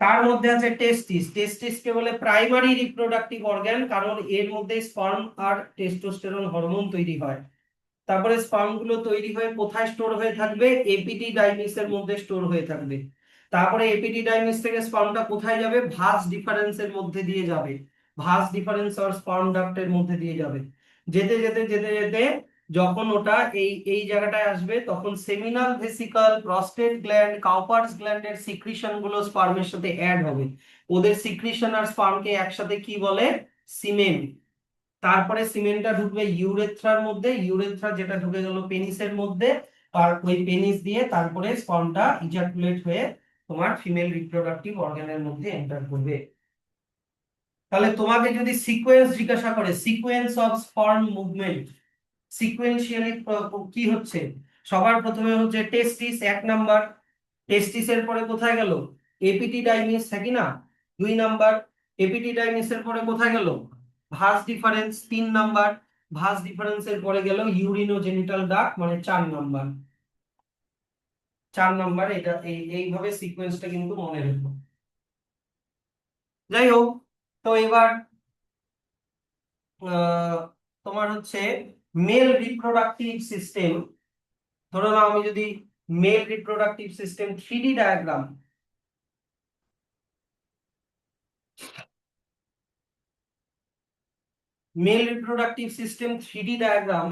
A: তার মধ্যে আছে টেস্টিস। টেস্টিসকে বলে প্রাইমারি রিপ্রোডাক্টিভ অর্গান, কারণ এর মধ্যে স্পার্ম আর টেস্টোস্টেরন হরমোন তৈরি হয়। তারপরে স্পার্ম গুলো তৈরি হয়ে কোথায় স্টোর হয়ে থাকবে? এপিডিডাইমিস এর মধ্যে স্টোর হয়ে থাকবে। তারপরে এপিডিডাইমিস থেকে স্পার্মটা কোথায় যাবে? ভাস ডিফারেন্সের মধ্যে দিয়ে যাবে, ভাস ডিফারেন্স আর স্পার্ম ডাক্টের মধ্যে দিয়ে যাবে। যেতে যেতে যেতে যেতে যখন ওটা এই এই জায়গাটায় আসবে, তখন seminal vesicle, prostate gland, Cowper's গ্ল্যান্ডের সিক্রিশন গুলো স্পার্মের সাথে অ্যাড হবে। ওদের সিক্রিশন আর স্পার্মকে একসাথে কি বলে? সিমেন। তারপরে সিমেন্টটা ঢুকবে ইউরেথ্রার মধ্যে, ইউরেথ্রা যেটা ঢুকে গেল পেনিসের মধ্যে, আর ওই পেনিস দিয়ে তারপরে স্পার্মটা ইজাকুলেট হয়ে তোমার ফিমেল রিপ্রোডাক্টিভ অর্গানের মধ্যে এন্টার করবে। তাহলে তোমাকে যদি সিকোয়েন্স জিজ্ঞাসা করে, sequence of sperm movement, sequentially কি হচ্ছে? সবার প্রথমে হচ্ছে টেস্টিস 1 নাম্বার, টেস্টিসের পরে কোথায় গেল? এপিডিডাইমিস, থাকি না? 2 নাম্বার, এপিডিডাইমিসের পরে কোথায় গেল? ভাস ডিফারেন্স 3 নাম্বার, ভাস ডিফারেন্সের পরে গেল ইউরিনোজেনিটাল ডাক্ট, মানে 4 নাম্বার। 4 নাম্বার, এটা এইভাবে সিকোয়েন্সটা কিন্তু মনে রেখো। যাই হোক, তো এবার আহ, তোমার হচ্ছে মেল রিপ্রোডাক্টিভ সিস্টেম। ধরো না, আমি যদি mail reproductive system 3D diagram, mail reproductive system 3D diagram,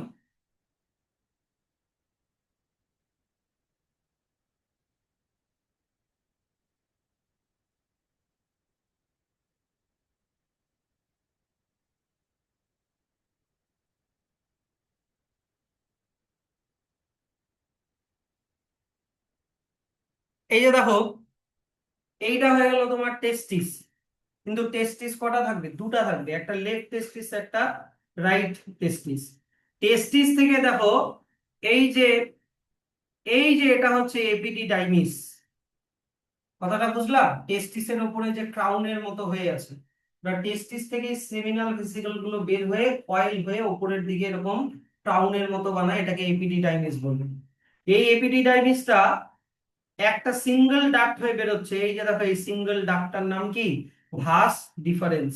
A: এই যে দেখো, এইটা হয়ে গেল তোমার টেস্টিস। কিন্তু টেস্টিস কটা থাকবে? দুটা থাকবে, একটা লেফট টেস্টিস, একটা রাইট টেস্টিস। টেস্টিস থেকে দেখো, এই যে এটা হচ্ছে এপিডিডাইমিস, কথাটা বুঝলাম? টেস্টিসের উপরে যে ক্রাউনের মতো হয়ে আছে, টেস্টিস থেকে সেমিনাল ভেসিকল গুলো বের হয়ে কয়েল হয়ে উপরের দিকে এরকম ক্রাউনের মতো বানায়, এটাকে এপিডিডাইমিস বলবে। এই এপিডিডাইমিসটা একটা সিঙ্গেল ডাক্ট হয়ে বেরোচ্ছে, এই যে দেখো এই সিঙ্গেল ডাক্টটার নাম কি? Vas deferens.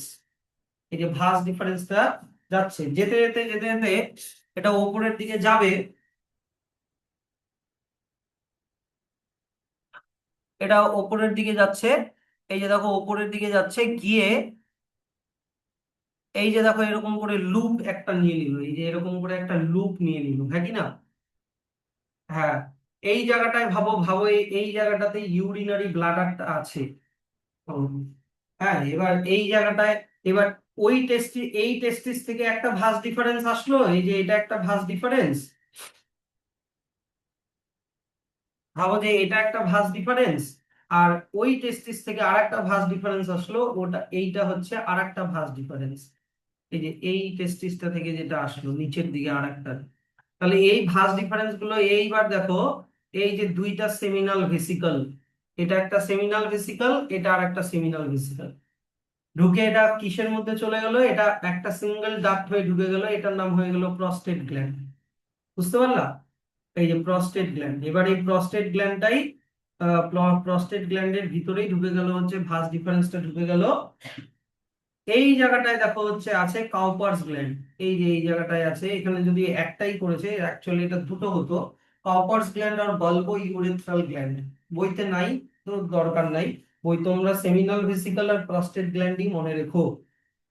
A: এই যে ভাস ডিফারেন্সটা যাচ্ছে, যেতে যেতে যেতে যেতে এটা উপরের দিকে যাবে, এটা উপরের দিকে যাচ্ছে, এই যে দেখো উপরের দিকে যাচ্ছে গিয়ে, এই যে দেখো এরকম করে লুপ একটা নিয়ে নিল, এই যে এরকম করে একটা লুপ নিয়ে নিল, হ্যাঁ কি না? হ্যাঁ, এই জায়গাটায় ভাবো ভাবো এই জায়গাটাতে ইউরিনারি ব্লাডারটা আছে। হুম। হ্যাঁ, এবার এই জায়গাটায়, এবার এই টেস্টিস থেকে একটা ভাঁজ ডিফারেন্স আসলো, এই যে এটা একটা ভাঁজ ডিফারেন্স, ভাবো যে এটা একটা ভাঁজ ডিফারেন্স, আর ওই টেস্টিস থেকে আরেকটা ভাঁজ ডিফারেন্স আসলো, ওটা এইটা হচ্ছে আরেকটা ভাঁজ ডিফারেন্স। এই যে এই টেস্টিসটা থেকে যেটা আসলো নিচের দিকে আরেকটা, তাহলে এই ভাঁজ ডিফারেন্স গুলো এইবার দেখো, এই যে দুইটা সেমিনাল ভেসিকল, এটা একটা সেমিনাল ভেসিকল, এটা আর একটা সেমিনাল ভেসিকল, ঢুকে এটা কিসের মধ্যে চলে গেল? এটা একটা সিঙ্গেল ডাক্ট হয়ে ঢুকে গেল, এটার নাম হয়ে গেল প্রস্টেট গ্ল্যান্ড। বুঝতে পারলা? এই যে প্রস্টেট গ্ল্যান্ড, এবার এই প্রস্টেট গ্ল্যান্ডটাই, প্রস্টেট গ্ল্যান্ডের ভিতরেই ঢুকে গেল হচ্ছে ভাঁজ ডিফারেন্সটা ঢুকে গেল। এই জায়গাটায় দেখো হচ্ছে আছে কাউপার্স গ্ল্যান্ড, এই যে এই জায়গাটায় আছে, এখানে যদি একটাই করেছে, অ্যাকচুয়ালি এটা দুটো হতো, কাউপার্স গ্ল্যান্ড আর বাল্বো ইউরেথ্রাল গ্ল্যান্ড। বইতে নাই তো দরকার নাই, বই তোমরা সেমিনাল ভেসিকল আর প্রস্টেট গ্ল্যান্ডই মনে রেখো।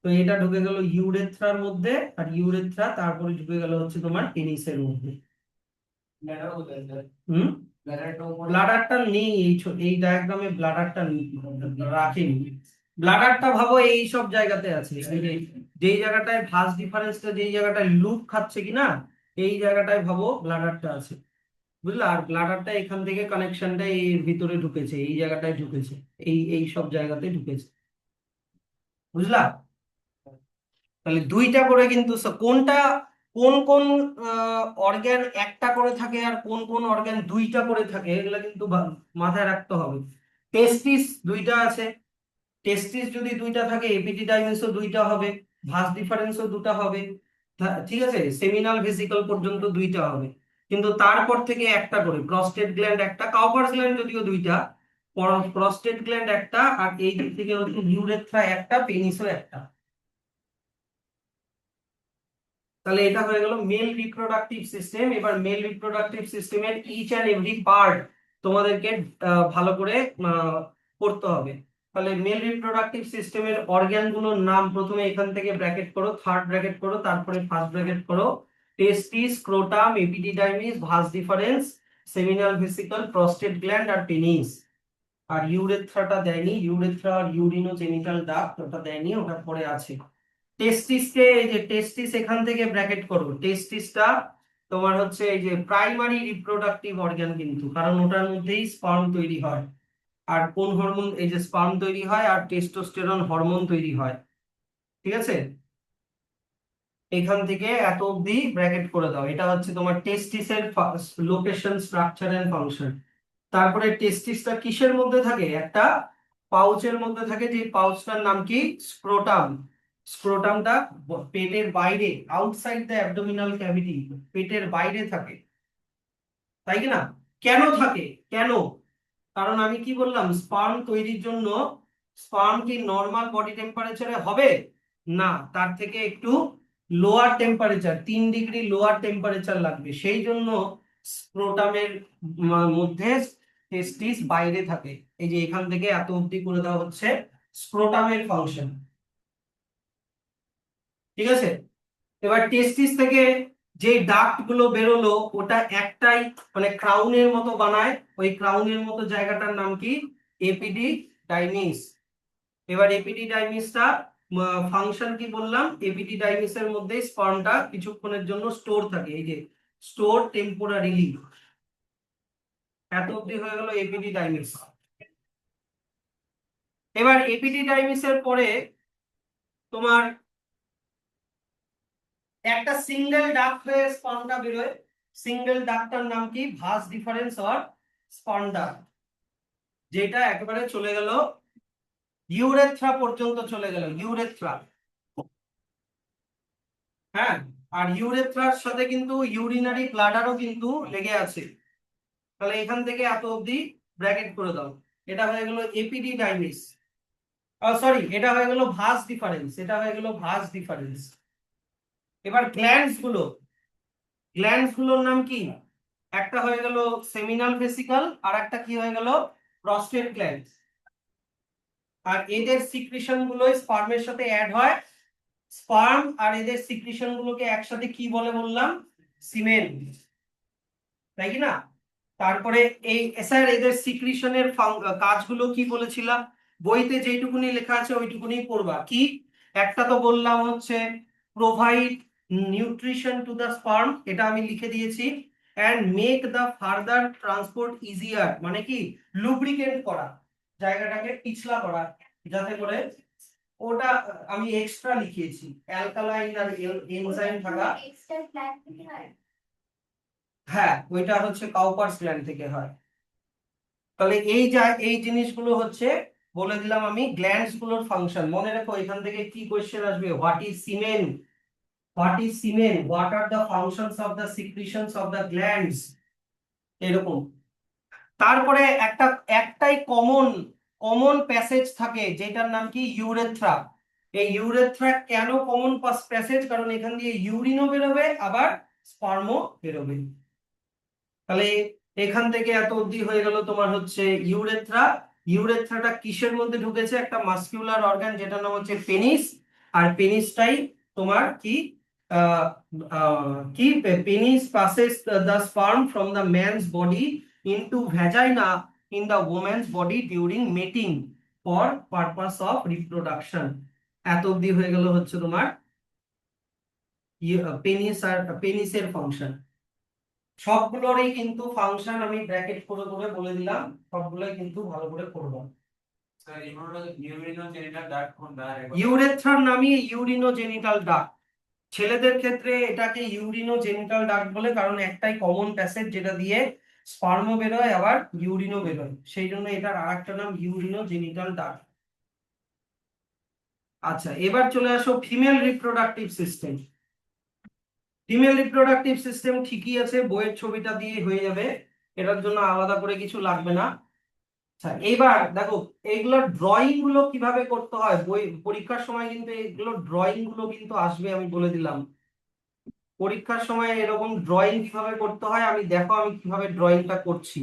A: তো এটা ঢুকে গেল ইউরেথ্রার মধ্যে, আর ইউরেথ্রা তারপরে ঢুকে গেল হচ্ছে তোমার পেনিসের মধ্যে।
B: ব্ল্যাডার কোথায় স্যার?
A: হুম।
B: ব্ল্যাডারটা উপরে।
A: ব্লাডারটা নেই, এই ডায়াগ্রামে ব্লাডারটা রাখেনি। ব্লাডারটা ভাবো এই সব জায়গাতে আছে, এই যে যেই জায়গাটায় ভাঁজ ডিফারেন্সটা, যেই জায়গাটায় লুপ খাচ্ছে কিনা, এই জায়গাটায় ভাবো ব্লাডারটা আছে। বুঝলা? আর ব্লাডারটা এখান থেকে কানেকশনটা এর ভিতরে ঢুকেছে, এই জায়গাটায় ঢুকেছে, এই সব জায়গাতে ঢুকেছে। বুঝলা? তাহলে দুইটা করে কিন্তু কোনটা, কোন কোন অর্গ্যান একটা করে থাকে আর কোন কোন অর্গ্যান দুইটা করে থাকে, এগুলো কিন্তু মাথায় রাখতে হবে। টেস্টিস দুইটা আছে, টেস্টিস যদি দুইটা থাকে এপিডিডাইমিসও দুইটা হবে, ভাঁজ ডিফারেন্সও দুটো হবে, ঠিক আছে, সেমিনাল ভেসিকল পর্যন্ত দুইটা হবে। কিন্তু তারপর থেকে একটা করে প্রস্টেট গ্ল্যান্ড একটা, কাউপার্স গ্ল্যান্ড যদিও দুইটা, প্রস্টেট গ্ল্যান্ড একটা, আর এই দিক থেকে হচ্ছে ইউরেথ্রা একটা, পেনিসও একটা। তাহলে এটা হয়ে গেল মেল রিপ্রোডাক্টিভ সিস্টেম। এবার মেল রিপ্রোডাক্টিভ সিস্টেমের ইচ অ্যান্ড এভরি পার্ট তোমাদেরকে ভালো করে পড়তে হবে। তাহলে মেল রিপ্রোডাক্টিভ সিস্টেমের অর্গান গুলোর নাম প্রথমে এখান থেকে ব্র্যাকেট করো, থার্ড ব্র্যাকেট করো, তারপরে ফার্স্ট ব্র্যাকেট করো। Testis, scrotum, epididymis, vas deferens, seminal vesicle, prostate gland আর পেনিস। আর ইউরেথ্রাটা দেয়নি, ইউরেথ্রা আর ইউরিনো জেনিটাল ডাক্ট ওটা দেয়নি, ওটা পরে আছে। টেস্টিসকে, এই যে টেস্টিস এখান থেকে ব্র্যাকেট করো, টেস্টিসটা তোমার হচ্ছে এই যে প্রাইমারি রিপ্রোডাক্টিভ অর্গান, কিন্তু কারণ ওটার মধ্যেই স্পার্ম তৈরি হয়। আর কোন হরমোন, এই যে স্পার্ম তৈরি হয় আর টেস্টোস্টেরন হরমোন তৈরি হয়। ঠিক আছে, এখান থেকে এত অবধি ব্র্যাকেট করে দাও, এটা হচ্ছে তোমার টেস্টিসের লোকেশন, স্ট্রাকচার এন্ড ফাংশন। তারপরে টেস্টিসটা কিসের মধ্যে থাকে? একটা পাউচের মধ্যে থাকে, যে পাউচটার নাম কি? স্ক্রোটাম। স্ক্রোটামটা পেটের বাইরে, আউটসাইড দ্য অ্যাবডোমিনাল ক্যাভিটি, পেটের বাইরে থাকে, তাই কি না? কেন থাকে? কেন? কারণ আমি কি বললাম, স্পার্ম তৈরির জন্য স্পার্ম কি নর্মাল বডি টেম্পারেচারে হবে? না, তার থেকে একটু lower temperature, 3 degree lower temperature লাগবে, সেই জন্য স্ক্রোটামের মধ্যে টেস্টিস বাইরে থাকে। এই যে এখান থেকে এত অবধি করে দেওয়া হচ্ছে স্ক্রোটামের ফাংশন। ঠিক আছে, এবার টেস্টিস থেকে যে ডাক্ট গুলো বেরোলো, ওটা একটাই, মানে ক্রাউনের মতো বানায়, ওই ক্রাউনের মতো জায়গাটার নাম কি? এপিডিডাইমিস। এবার এপিডিডাইমিসটা ফাংশন কি বললাম? এপিডিডাইমিসের মধ্যে স্পার্মটা কিছুক্ষণের জন্য স্টোর থাকে, এই যে স্টোর টেম্পোরারিলি। এত অবধি হয়ে গেল এপিডিডাইমিস। এবার এপিডিডাইমিসের পরে তোমার একটা সিঙ্গেল ডাক্ট হয়ে স্পার্মটা বেরোয়, সিঙ্গেল ডাক্টটার নাম কি? Vas deferens or sperm duct, যেটা একেবারে চলে গেল ইউরেথ্রা পর্যন্ত চলে গেল, ইউরেথ্রা। হ্যাঁ, আর ইউরেথ্রার সাথে কিন্তু ইউরিনারি ব্লাডারও কিন্তু লেগে আছে। তাহলে এখান থেকে এত অবধি ব্র্যাকেট করে দাও। এটা হয়ে গেল এপিডিডাইমিস, সরি, এটা হয়ে গেল ভাস ডিফারেন্স, এটা হয়ে গেল ভাস ডিফারেন্স। এবার গ্ল্যান্ডস গুলো, গ্ল্যান্ডস গুলোর নাম কি? একটা হয়ে গেল সেমিনাল ভেসিকল, আর একটা কি হয়ে গেল? Prostate glands. আর এদের সিক্রিশন গুলো স্পার্মের সাথে অ্যাড হয়, স্পার্ম আর এদের সিক্রিশন গুলোকে একসাথে কি বলে বললাম? সিমেন, তাই কি না? তারপরে এই স্যার এদের সিক্রিশনের কাজগুলো কি বলেছিলাম? বইতে যেইটুকুনি লেখা আছে ওইটুকুনি পড়বা। কি? একটা তো বললাম হচ্ছে provide nutrition to the sperm, এটা আমি লিখে দিয়েছি। And make the further transport easier, মানে কি? লুব্রিকেট করা, জায়গাটাকে পিছলা করা, যাতে করে ওটা আমি এক্সট্রা লিখিয়েছি, অ্যালকালাইন আর এনজাইম থাকা। হ্যাঁ, ওইটা হচ্ছে কাউপার্স গ্ল্যান্ড থেকে হয়। তাহলে এই জিনিসগুলো হচ্ছে বলে দিলাম আমি গ্ল্যান্ডস গুলোর ফাংশন। মনে রাখো এখান থেকে কি কোশ্চেন আসবে? What is semen, what is semen, what are the functions of the secretions of the glands, এরকম। তারপরে একটাই কমন কমন প্যাসেজ থাকে, যেটার নাম কি? ইউরেথ্রা। এই ইউরেথ্রা কেন কমন প্যাসেজ? কারণ এখান দিয়ে ইউরিনও বেরোবে, আবার স্পার্মও বেরোবে। তাহলে এখান থেকে এত অবধি হয়ে গেল তোমার হচ্ছে ইউরেথ্রা। ইউরেথ্রাটা কিসের মধ্যে ঢুকেছে? একটা মাসকিউলার অর্গান, যেটার নাম হচ্ছে পেনিস। আর পেনিসটাই তোমার কি? আহ কি? Penis passes the sperm from the man's body into vagina in the woman's body during mating for purpose of reproduction। এত অবধি হয়ে গেল হচ্ছে তোমার পেনিস আর পেনিসের ফাংশন। সবগুলোরই কিন্তু ফাংশন আমি ব্র্যাকেট করে করে বলে দিলাম, সবগুলোই কিন্তু ভালো করে করবো।
B: স্যার ইউরিনোজেনিটাল ডাক্ট কোনটা?
A: ইউরেথ্রার নামই ইউরিনোজেনিটাল ডাক্ট। ছেলেদের ক্ষেত্রে এটাকে ইউরিনোজেনিটাল ডাক্ট বলে, কারণ একটাই কমন প্যাসেজ যেটা দিয়ে স্পার্মও বেরোয় আবার ইউরিনও বেরোয়, সেই জন্য এটার আরেকটা নাম ইউরিনোজেনিটাল ডাক্ট। আচ্ছা, এবার চলে আসো female reproductive system. Female reproductive system ঠিকই আছে, বইয়ের ছবিটা দিয়ে হয়ে যাবে, এটার জন্য আলাদা করে কিছু লাগবে না। আচ্ছা, এবার দেখো এইগুলোর ড্রয়িং গুলো কিভাবে করতে হয়। বই পরীক্ষার সময় কিন্তু এগুলো ড্রয়িং গুলো কিন্তু আসবে, আমি বলে দিলাম। পরীক্ষার সময় এরকম ড্রয়িং কিভাবে করতে হয়, আমি দেখো আমি কিভাবে ড্রয়িংটা করছি।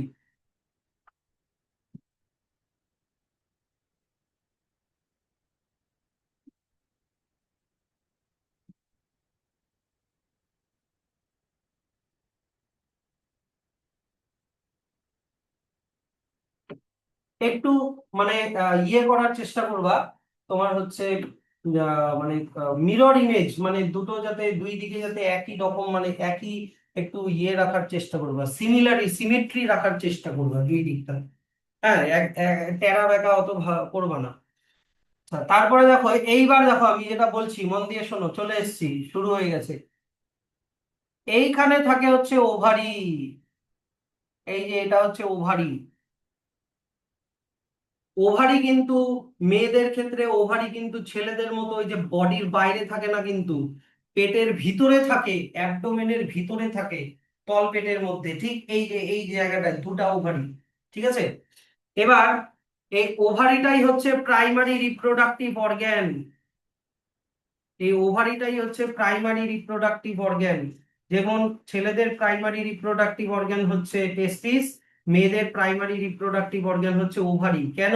A: একটু মানে ইয়ে করার চেষ্টা করবা, তোমার হচ্ছে মানে মিরর ইমেজ, মানে দুটো যাতে দুই দিকে যাতে একই রকম, মানে একই একটু ইয়ে রাখার চেষ্টা করবা, সিমেট্রি রাখার চেষ্টা করবা দুই দিকটা। হ্যাঁ, টেরা বেঁকা অত করবা না। আচ্ছা, তারপরে দেখো এইবার দেখো আমি যেটা বলছি মন দিয়ে শোনো, চলে এসেছি, শুরু হয়ে গেছে। এইখানে থাকে হচ্ছে ওভারি, এই যে এটা হচ্ছে ওভারি। ওভারি কিন্তু মেয়েদের ক্ষেত্রে ওভারি কিন্তু ছেলেদের মতো ওই যে বডির বাইরে থাকে না, কিন্তু পেটের ভিতরে থাকে, অ্যাবডোমেনের ভিতরে থাকে, তল পেটের মধ্যে, ঠিক এই যে এই জায়গাটায় দুটা ওভারি। ঠিক আছে, এবার এই ওভারিটাই হচ্ছে প্রাইমারি রিপ্রোডাক্টিভ অর্গ্যান। এই ওভারিটাই হচ্ছে প্রাইমারি রিপ্রোডাক্টিভ অর্গ্যান। যেমন ছেলেদের প্রাইমারি রিপ্রোডাক্টিভ অর্গ্যান হচ্ছে টেস্টিস, মেয়েদের প্রাইমারি রিপ্রোডাক্টিভ অর্গ্যান হচ্ছে ওভারি। কেন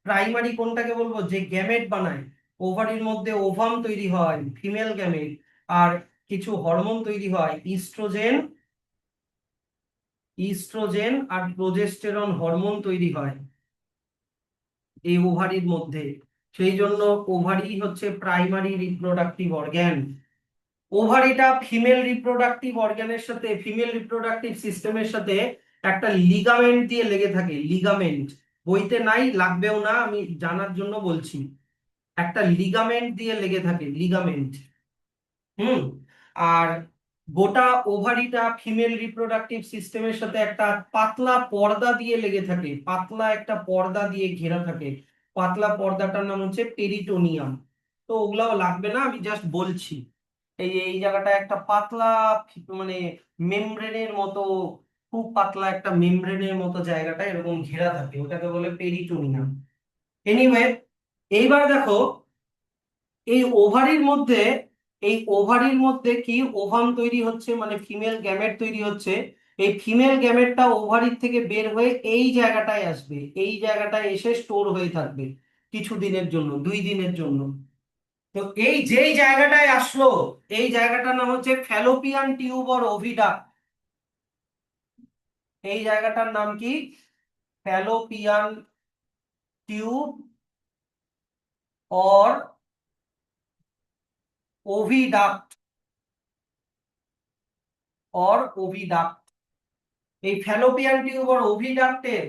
A: প্রাইমারি কোনটাকে বলবো? যে গ্যামেট বানায়, ওভারির মধ্যে ওভাম তৈরি হয়, ফিমেল গ্যামেট, আর কিছু হরমোন তৈরি হয়, ইস্ট্রোজেন, ইস্ট্রোজেন আর প্রোজেস্টেরন হরমোন তৈরি হয় এই ওভারির মধ্যে। সেই জন্য ওভারি হচ্ছে প্রাইমারি রিপ্রোডাক্টিভ অর্গ্যান। ওভারিটা ফিমেল রিপ্রোডাক্টিভ অর্গানের সাথে, ফিমেল রিপ্রোডাক্টিভ সিস্টেমের সাথে একটা লিগামেন্ট দিয়ে লেগে থাকে, লিগামেন্ট। বইতে নাই, লাগবেও না, আমি জানার জন্য বলছি। একটা লিগামেন্ট দিয়ে লেগে থাকে, লিগামেন্ট। হুম। আর গোটা ওভারিটা ফিমেল রিপ্রোডাক্টিভ সিস্টেমের সাথে একটা পাতলা পর্দা দিয়ে লেগে থাকে, পাতলা একটা পর্দা দিয়ে ঘেরা থাকে। পাতলা পর্দাটার নাম হচ্ছে পেরিটোনিয়াম। তো ওগুলাও লাগবে না, আমি জাস্ট বলছি। এই এই জায়গাটা একটা পাতলা মানে মেমব্রেনের মতো, খুব পাতলা একটা মেমব্রেনের মতো জায়গাটা এরকম ঘেরা থাকে, ওটাকে বলে পেরিটোনিয়াম। এনিওয়ে, এইবার দেখো এই ওভারির মধ্যে, এই ওভারির মধ্যে কি ওভাম তৈরি হচ্ছে, মানে ফিমেল গ্যামেট তৈরি হচ্ছে। এই ফিমেল গ্যামেটটা ওভারির থেকে বের হয়ে এই জায়গাটায় আসবে, এই জায়গাটায় এসে স্টোর হয়ে থাকবে কিছু দিনের জন্য, 2 দিনের জন্য। তো এই যেই জায়গাটায় আসলো, এই জায়গাটার নাম হচ্ছে ফ্যালোপিয়ান টিউব অর ওভিডাক্ট। এই জায়গাটার নাম কি? Fallopian tube or oviduct, or oviduct. এই ফ্যালোপিয়ান টিউব আর ওভিডাক্টের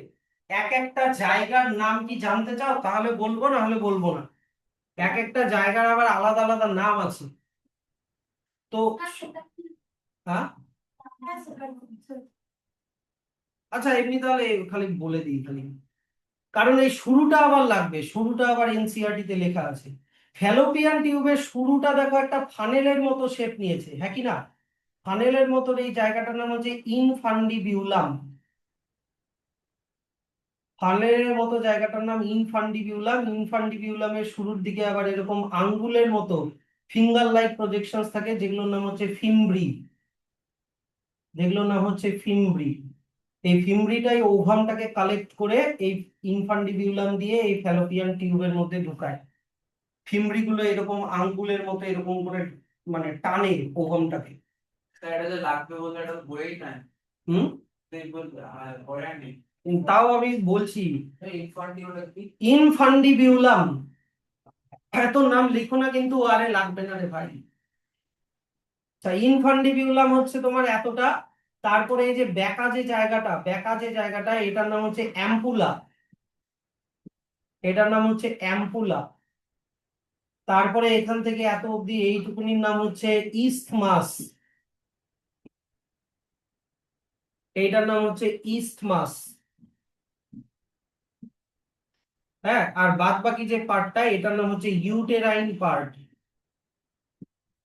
A: এক একটা জায়গার নাম কি জানতে চাও? তাহলে বলবো, না হলে বলবো না। এক একটা জায়গার আবার আলাদা আলাদা নাম আছে। তো হ্যাঁ, আচ্ছা এমনি তাহলে খালি বলে দিই খালি, কারণ এই শুরুটা আবার লাগবে, শুরুটা আবার এনসিইআরটি তে লেখা আছে। ফ্যালোপিয়ান টিউবের শুরুটা দেখো একটা ফানেলের মতো শেপ নিয়েছে, হ্যাঁ কি না? ফানেলের মতো এই জায়গাটার নাম হচ্ছে ইনফান্ডিবিউলাম। ফানেলের মতো জায়গাটার নাম ইনফান্ডিবিউলাম। ইনফান্ডিবিউলামের শুরুর দিকে আবার এরকম আঙ্গুলের মতো ফিঙ্গার লাইক প্রজেকশনস থাকে, যেগুলোর নাম হচ্ছে ফিমব্রি, যেগুলোর নাম হচ্ছে ফিমব্রি। এই ফিমব্রিটাই ওভামটাকে কালেক্ট করে এই ইনফান্ডিবিউলাম দিয়ে এই ফ্যালোপিয়ান টিউবের মধ্যে ঢুকায়। ফিমব্রি গুলো এরকম আঙ্গুলের মতো এরকম করে মানে টানে ওভামটাকে।
B: স্যার এটা যে লাগবে বলে এটা তো বইই নাই।
A: হুম,
B: পড়ে নেই।
A: তাও আমি বলছি।
B: ইনফান্টি ওটা কি?
A: ইনফান্ডিবিউলাম, এত নাম লিখো না কিন্তু, আরে লাগবে না রে ভাই। তা ইনফান্ডিবিউলাম হচ্ছে তোমার এতটা। তারপরে এই যে ব্যাকা যে জায়গাটা, ব্যাকা যে জায়গাটা, এটার নাম হচ্ছে অ্যাম্পুলা, এটার নাম হচ্ছে অ্যাম্পুলা। তারপরে এখান থেকে এত অব্দি এইটুকুনির নাম হচ্ছে ইসথমাস, এইটার নাম হচ্ছে ইসথমাস। হ্যাঁ, আর বাদ বাকি যে পার্টটা, এটার নাম হচ্ছে ইউটেরাইন পার্ট,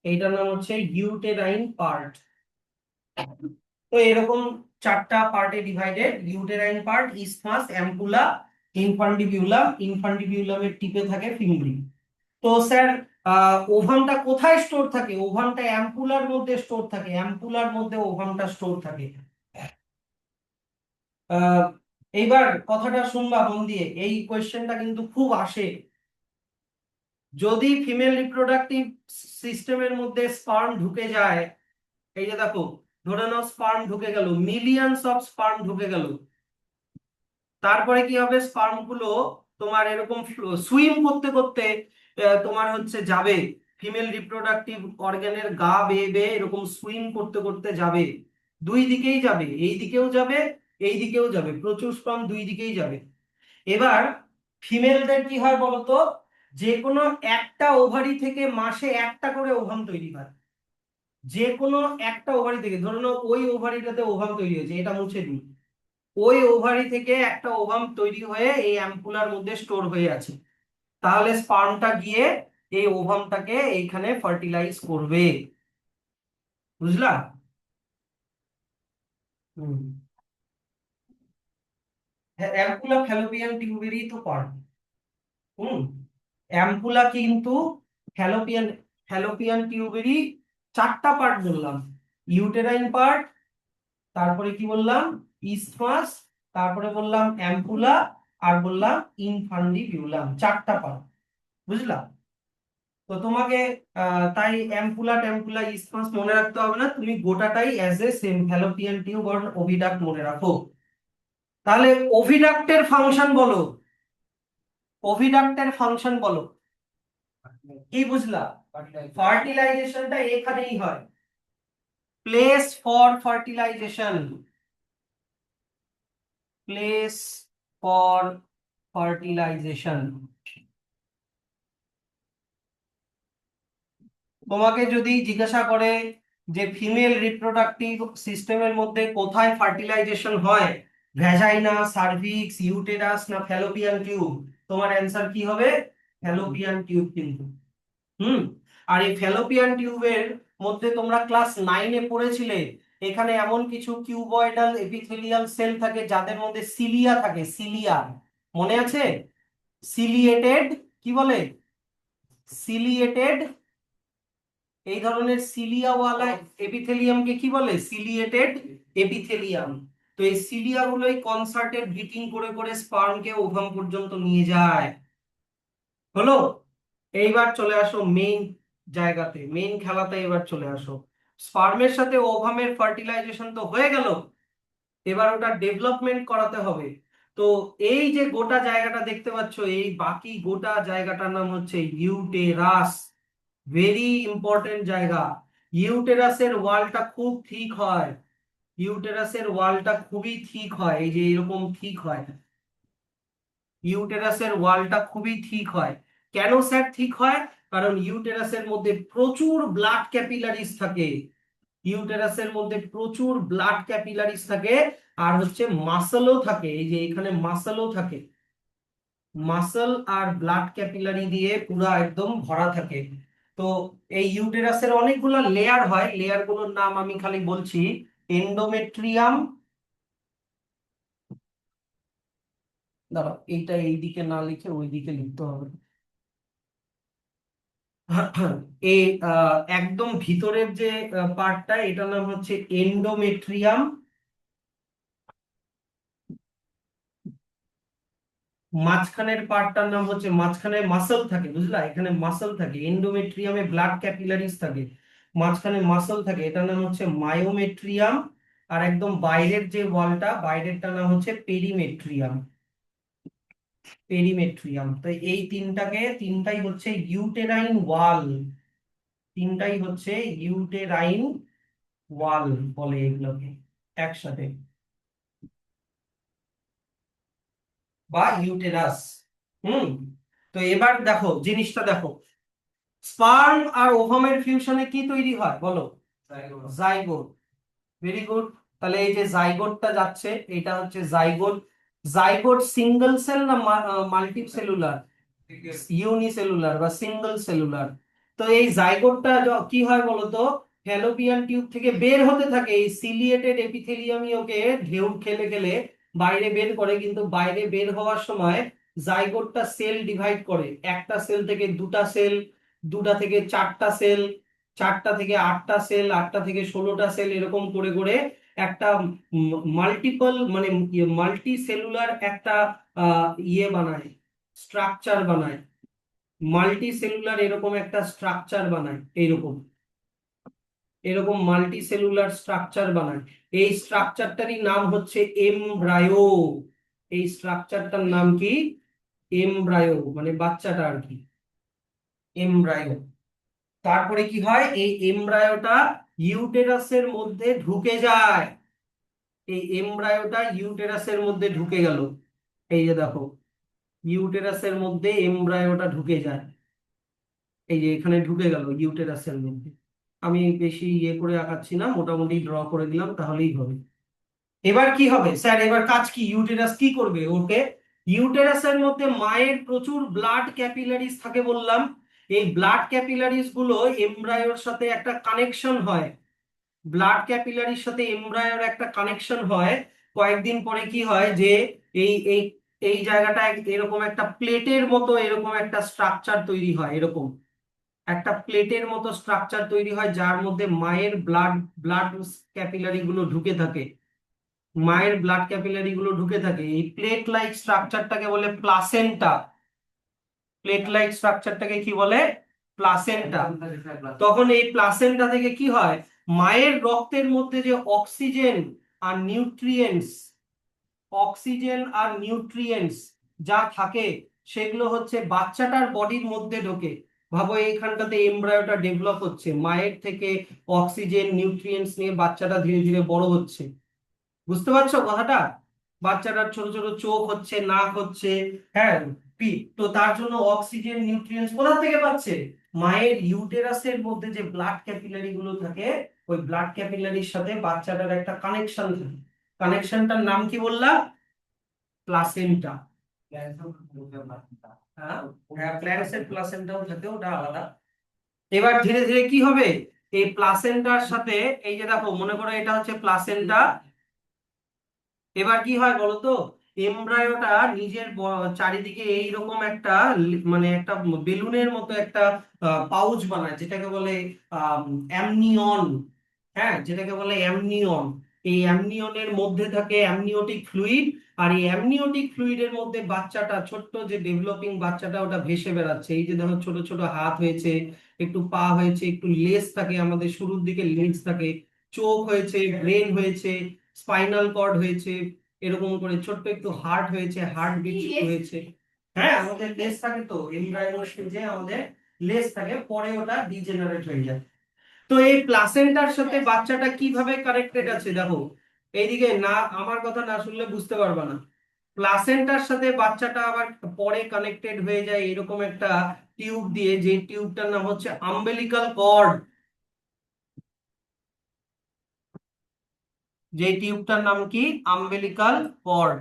A: এইটার নাম হচ্ছে ইউটেরাইন পার্ট। তো এরকম 4টা পার্টে divided: uterine part, isthmus, ampulla, infundibulum. ইনফান্ডিবিউলামের টিপে থাকে ফিমব্রি। তো স্যার ওভামটা কোথায় স্টোর থাকে? ওভামটা অ্যাম্পুলার মধ্যে স্টোর থাকে, অ্যাম্পুলার মধ্যে ওভামটা স্টোর থাকে। আহ এইবার কথাটা শুনবা মন দিয়ে, এই কোয়েশ্চেনটা কিন্তু খুব আসে। যদি ফিমেল রিপ্রোডাক্টিভ সিস্টেমের মধ্যে স্পার্ম ঢুকে যায়, এই যে দেখো, ধরে নাও স্পার্ম ঢুকে গেল, মিলিয়নস অফ স্পার্ম ঢুকে গেল, তারপরে কি হবে? স্পার্ম গুলো তোমার এরকম সুইম করতে করতে তোমার হচ্ছে যাবে ফিমেল রিপ্রোডাক্টিভ অর্গানের গা বেয়ে বেয়ে, এরকম সুইম করতে করতে যাবে। 2 দিকেই যাবে, এই দিকেও যাবে, এই দিকেও যাবে, প্রচুর স্পার্ম 2 দিকেই যাবে। এবার ফিমেলদের কি হয় বলতো? যে কোনো একটা ওভারি থেকে মাসে একটা করে ওভাম তৈরি হয়। যে কোনো একটা ওভারি থেকে, ধরে নাও ওই ওভারিটাতে ওভাম তৈরি হয়েছে, এটা মুছে দিই, ওই ওভারি থেকে একটা ওভাম তৈরি হয়ে এই অ্যাম্পুলার মধ্যে স্টোর হয়ে আছে। তাহলে স্পার্মটা গিয়ে এই ওভামটাকে এইখানে ফার্টিলাইজ করবে। বুঝলা? হুম, অ্যাম্পুলা ফ্যালোপিয়ান টিউবেরই তো পার্ট। হুম, অ্যাম্পুলা কিন্তু ফ্যালোপিয়ান ফ্যালোপিয়ান টিউবেরই 4টা পার্ট বললাম: ইউটেরাইন পার্ট, তারপরে কি বললাম? ইসমাস, তারপরে বললাম অ্যাম্পুলা, আর বললাম ইনফান্ডিবিউলাম। 4টা পার্ট, বুঝলা? তো তোমাকে তাই অ্যাম্পুলা ট্যাম্পুলা ইসমাস মনে রাখতে হবে না, তুমি গোটাটাই as a same fallopian tube আর ওভিডাক্ট মনে রাখো। তাহলে ওভিডাক্টের ফাংশন বলো, ওভিডাক্টের ফাংশন বলো। কি বুঝলা? ফার্টিলাইজেশনটা এখানেই হয়, place for fertilisation, place for fertilisation. তোমাকে যদি জিজ্ঞাসা করে যে ফিমেল রিপ্রোডাক্টিভ সিস্টেমের মধ্যে কোথায় ফার্টিলাইজেশন হয়, ভ্যাজাইনা, সার্ভিক্স, ইউটেরাস না ফ্যালোপিয়ান টিউব? তোমার অ্যান্সার কি হবে? ফ্যালোপিয়ান টিউব কিন্তু। হুম। আর এই ফ্যালোপিয়ান টিউবের মধ্যে তোমরা ক্লাস 9-এ পড়েছিলে, এখানে এমন কিছু কিউবয়েডাল এপিথেলিয়াল সেল থাকে যাদের মধ্যে সিলিয়া থাকে, সিলিয়া, মনে আছে? সিলিয়েটেড, কি বলে, সিলিয়েটেড, এই ধরনের সিলিয়াওয়ালা এপিথেলিয়ামকে কি বলে? Ciliated epithelium. তো এই সিলিয়া গুলোই কনসার্টেড বিটিং করে করে স্পার্মকে ওভাম পর্যন্ত নিয়ে যায়। হলো? এইবার চলে আসো মেইন জায়গাতে, মেইন খেলাতে এবার চলে আসো। স্পার্মের সাথে ওভামের ফার্টিলাইজেশন তো হয়ে গেল, এবার ওটা ডেভেলপমেন্ট করাতে হবে। তো এই যে গোটা জায়গাটা দেখতে পাচ্ছ, এই বাকি গোটা জায়গাটার নাম হচ্ছে ইউটেরাস। ভেরি ইম্পর্টেন্ট জায়গা। ইউটেরাসের ওয়ালটা খুব ঠিক হয়, ইউটেরাসের ওয়ালটা খুবই ঠিক হয়, এই যে এরকম ঠিক হয়, ইউটেরাসের ওয়ালটা খুবই ঠিক হয়। কেন স্যার ঠিক হয়? কারণ ইউটেরাসের মধ্যে প্রচুর ব্লাড ক্যাপিলারিজ থাকে, ইউটেরাসের মধ্যে প্রচুর ব্লাড ক্যাপিলারিজ থাকে, আর হচ্ছে মাসলও থাকে, এই যে এখানে মাসলও থাকে, মাসল আর ব্লাড ক্যাপিলারি দিয়ে পুরো একদম ভরা থাকে। তো এই ইউটেরাসের অনেকগুলো লেয়ার হয়, লেয়ার গুলোর নাম আমি খালি বলছি। এন্ডোমেট্রিয়াম, দাঁড়াও এইটা এইদিকে না লিখে ওইদিকে লিখতে হবে। এই একদম ভিতরের যে পার্টটা, এটার নাম হচ্ছে এন্ডোমেট্রিয়াম। মাঝখানের পার্টটার নাম হচ্ছে, মাঝখানে মাসল থাকে, বুঝলা, এখানে মাসল থাকে, এন্ডোমেট্রিয়ামে ব্লাড ক্যাপিলারিজ থাকে, মাঝখানে মাসল থাকে, এটার নাম হচ্ছে মায়োমেট্রিয়াম। আর একদম বাইরের যে ওয়ালটা, বাইরেরটার নাম হচ্ছে পেরিমেট্রিয়াম, পেরিমেট্রিয়াম। তো এই তিনটাই হচ্ছে ইউটেরাইন ওয়াল, তিনটাই হচ্ছে ইউটেরাইন ওয়াল বলে এগুলোকে একসাথে, বা ইউটেরাস। হুম। তো এবার দেখো জিনিসটা দেখো, স্পার্ম আর ওভামের ফিউশনে কি তৈরি হয় বলো? জাইগোট। Very good. তাহলে এই যে জাইগোটটা যাচ্ছে, এটা হচ্ছে জাইগোট। জাইগোট সিঙ্গেল সেল না মাল্টি সেলুলার? ইউনিসেলুলার বা সিঙ্গেল সেলুলার। তো এই জাইগোটটা কি হয় বলতো, ফ্যালোপিয়ান টিউব থেকে বের হতে থাকে, এই সিলিয়েটেড এপিথেলিয়ামই ওকে ঢেউ খেলে খেলে বাইরে বের করে, কিন্তু বাইরে বের হওয়ার সময় জাইগোটটা সেল ডিভাইড করে, একটা সেল থেকে দুটা সেল, দুটা থেকে চারটা সেল, চারটা থেকে আটটা সেল, আটটা থেকে 16টা সেল, এরকম করে করে একটা মাল্টিপল মানে মাল্টি সেলুলার একটা বানায়, স্ট্রাকচার বানায়, মাল্টি সেলুলার এরকম একটা স্ট্রাকচার বানায়, এইরকম এরকম মাল্টি সেলুলার স্ট্রাকচার বানায়। এই স্ট্রাকচারটারই নাম হচ্ছে এমব্রায়ো। এই স্ট্রাকচারটার নাম কি? এমব্রায়ো, মানে বাচ্চাটা আর কি, এমব্রায়ো। তারপরে কি হয়, এই এমব্রায়োটা ইউটেরাসের মধ্যে ঢুকে যায়, এই এমব্রায়োটা ইউটেরাসের মধ্যে ঢুকে গেল, এই যে দেখো, ইউটেরাসের মধ্যে এমব্রায়োটা ঢুকে যায়, এই যে এখানে ঢুকে গেল ইউটেরাসের মধ্যে। আমি বেশি করে আঁকাচ্ছি না, মোটামুটি ড্র করে দিলাম, তাহলেই হবে। এবার কি হবে স্যার, এবার কাজ কি, ইউটেরাস কি করবে ওকে? ইউটেরাসের মধ্যে মায়ের প্রচুর ব্লাড ক্যাপিলারিজ থাকে বললাম, এই ব্লাড ক্যাপিলারিজ গুলো এমব্রায়োর সাথে একটা কানেকশন হয়, ব্লাড ক্যাপিলারির সাথে এমব্রায়োর একটা কানেকশন হয়। কয়েকদিন পরে কি হয় যে এই এই এই জায়গাটায় এরকম একটা প্লেটের মতো এরকম একটা স্ট্রাকচার তৈরি হয়, এরকম একটা প্লেটের মতো স্ট্রাকচার তৈরি হয়, যার মধ্যে মায়ের ব্লাড ব্লাড ক্যাপিলারি গুলো ঢুকে থাকে, মায়ের ব্লাড ক্যাপিলারি গুলো ঢুকে থাকে। এই প্লেট লাইক স্ট্রাকচারটাকে বলে প্লাসেন্টা, প্লেট লাইক স্ট্রাকচারটাকে কি বলে? প্লাসেন্টা। তখন এই প্লাসেন্টা থেকে কি হয়, মায়ের রক্তের মধ্যে যে অক্সিজেন আর নিউট্রিয়েন্টস, অক্সিজেন আর নিউট্রিয়েন্টস যা থাকে, সেগুলো হচ্ছে বাচ্চাটার বডির মধ্যে ঢোকে। ভাবো এইখানটাতে এমব্রায়োটা ডেভেলপ হচ্ছে, মায়ের থেকে অক্সিজেন নিউট্রিয়েন্টস নিয়ে বাচ্চাটা ধীরে ধীরে বড় হচ্ছে। বুঝতে পারছো কথাটা? বাচ্চাটার ছোট ছোট চোখ হচ্ছে, নাক হচ্ছে, হ্যাঁ, তো তার জন্য অক্সিজেন নিউট্রিয়েন্টস কোথা থেকে পাচ্ছে? মায়ের ইউটেরাসের মধ্যে যে ব্লাড ক্যাপিলারি গুলো থাকে, ওই ব্লাড ক্যাপিলারির সাথে বাচ্চাটার একটা কানেকশন থাকে। কানেকশনটার নাম কি বললাম? প্লাসেন্টা। হ্যাঁ, প্ল্যান্সের প্লাসেন্টাও থাকে, ওটা আলাদা। এবার ধীরে ধীরে কি হবে, এই প্লাসেন্টার সাথে, এই যে দেখো মনে করো এটা হচ্ছে প্লাসেন্টা। এবার কি হয় বলতো, এমব্রায়োটা নিজের চারিদিকে এইরকম একটা মানে একটা বেলুনের মতো একটা পাউচ বানায়, যেটাকে বলে অ্যামনিয়ন। হ্যাঁ, যেটাকে বলে অ্যামনিয়ন। এই অ্যামনিয়নের মধ্যে থাকে অ্যামনিওটিক ফ্লুইড। আর এই অ্যামনিওটিক ফ্লুইডের মধ্যে বাচ্চাটা, ছোট্ট যে ডেভেলপিং বাচ্চাটা, ওটা ভেসে বেড়াচ্ছে। এই যে দেখো ছোট ছোট হাত হয়েছে, একটু পা হয়েছে, একটু লেজ থাকে, আমাদের শুরুর দিকে লেজ থাকে, চোখ হয়েছে, ব্রেন হয়েছে, স্পাইনাল কর্ড হয়েছে, এরকম করে ছোট্ট একটু হার্ট হয়েছে, হার্ট বিট শুরু হয়েছে। হ্যাঁ, আমাদের লেজ থাকে, তো এমব্রায়োর স্টেজে আমাদের লেজ থাকে, পরে ওটা ডিজেনারেট হয়ে যায়। তো এই প্লাসেন্টার সাথে বাচ্চাটা কিভাবে কানেক্টেড আছে দেখো, এইদিকে না, আমার কথা না শুনলে বুঝতে পারবা না। প্লাসেন্টার সাথে বাচ্চাটা আবার পরে কানেক্টেড হয়ে যায় এরকম একটা টিউব দিয়ে, যে টিউবটার নাম হচ্ছে আম্বেলিকাল কর্ড। যে টিউবটার নাম কি? Umbilical cord.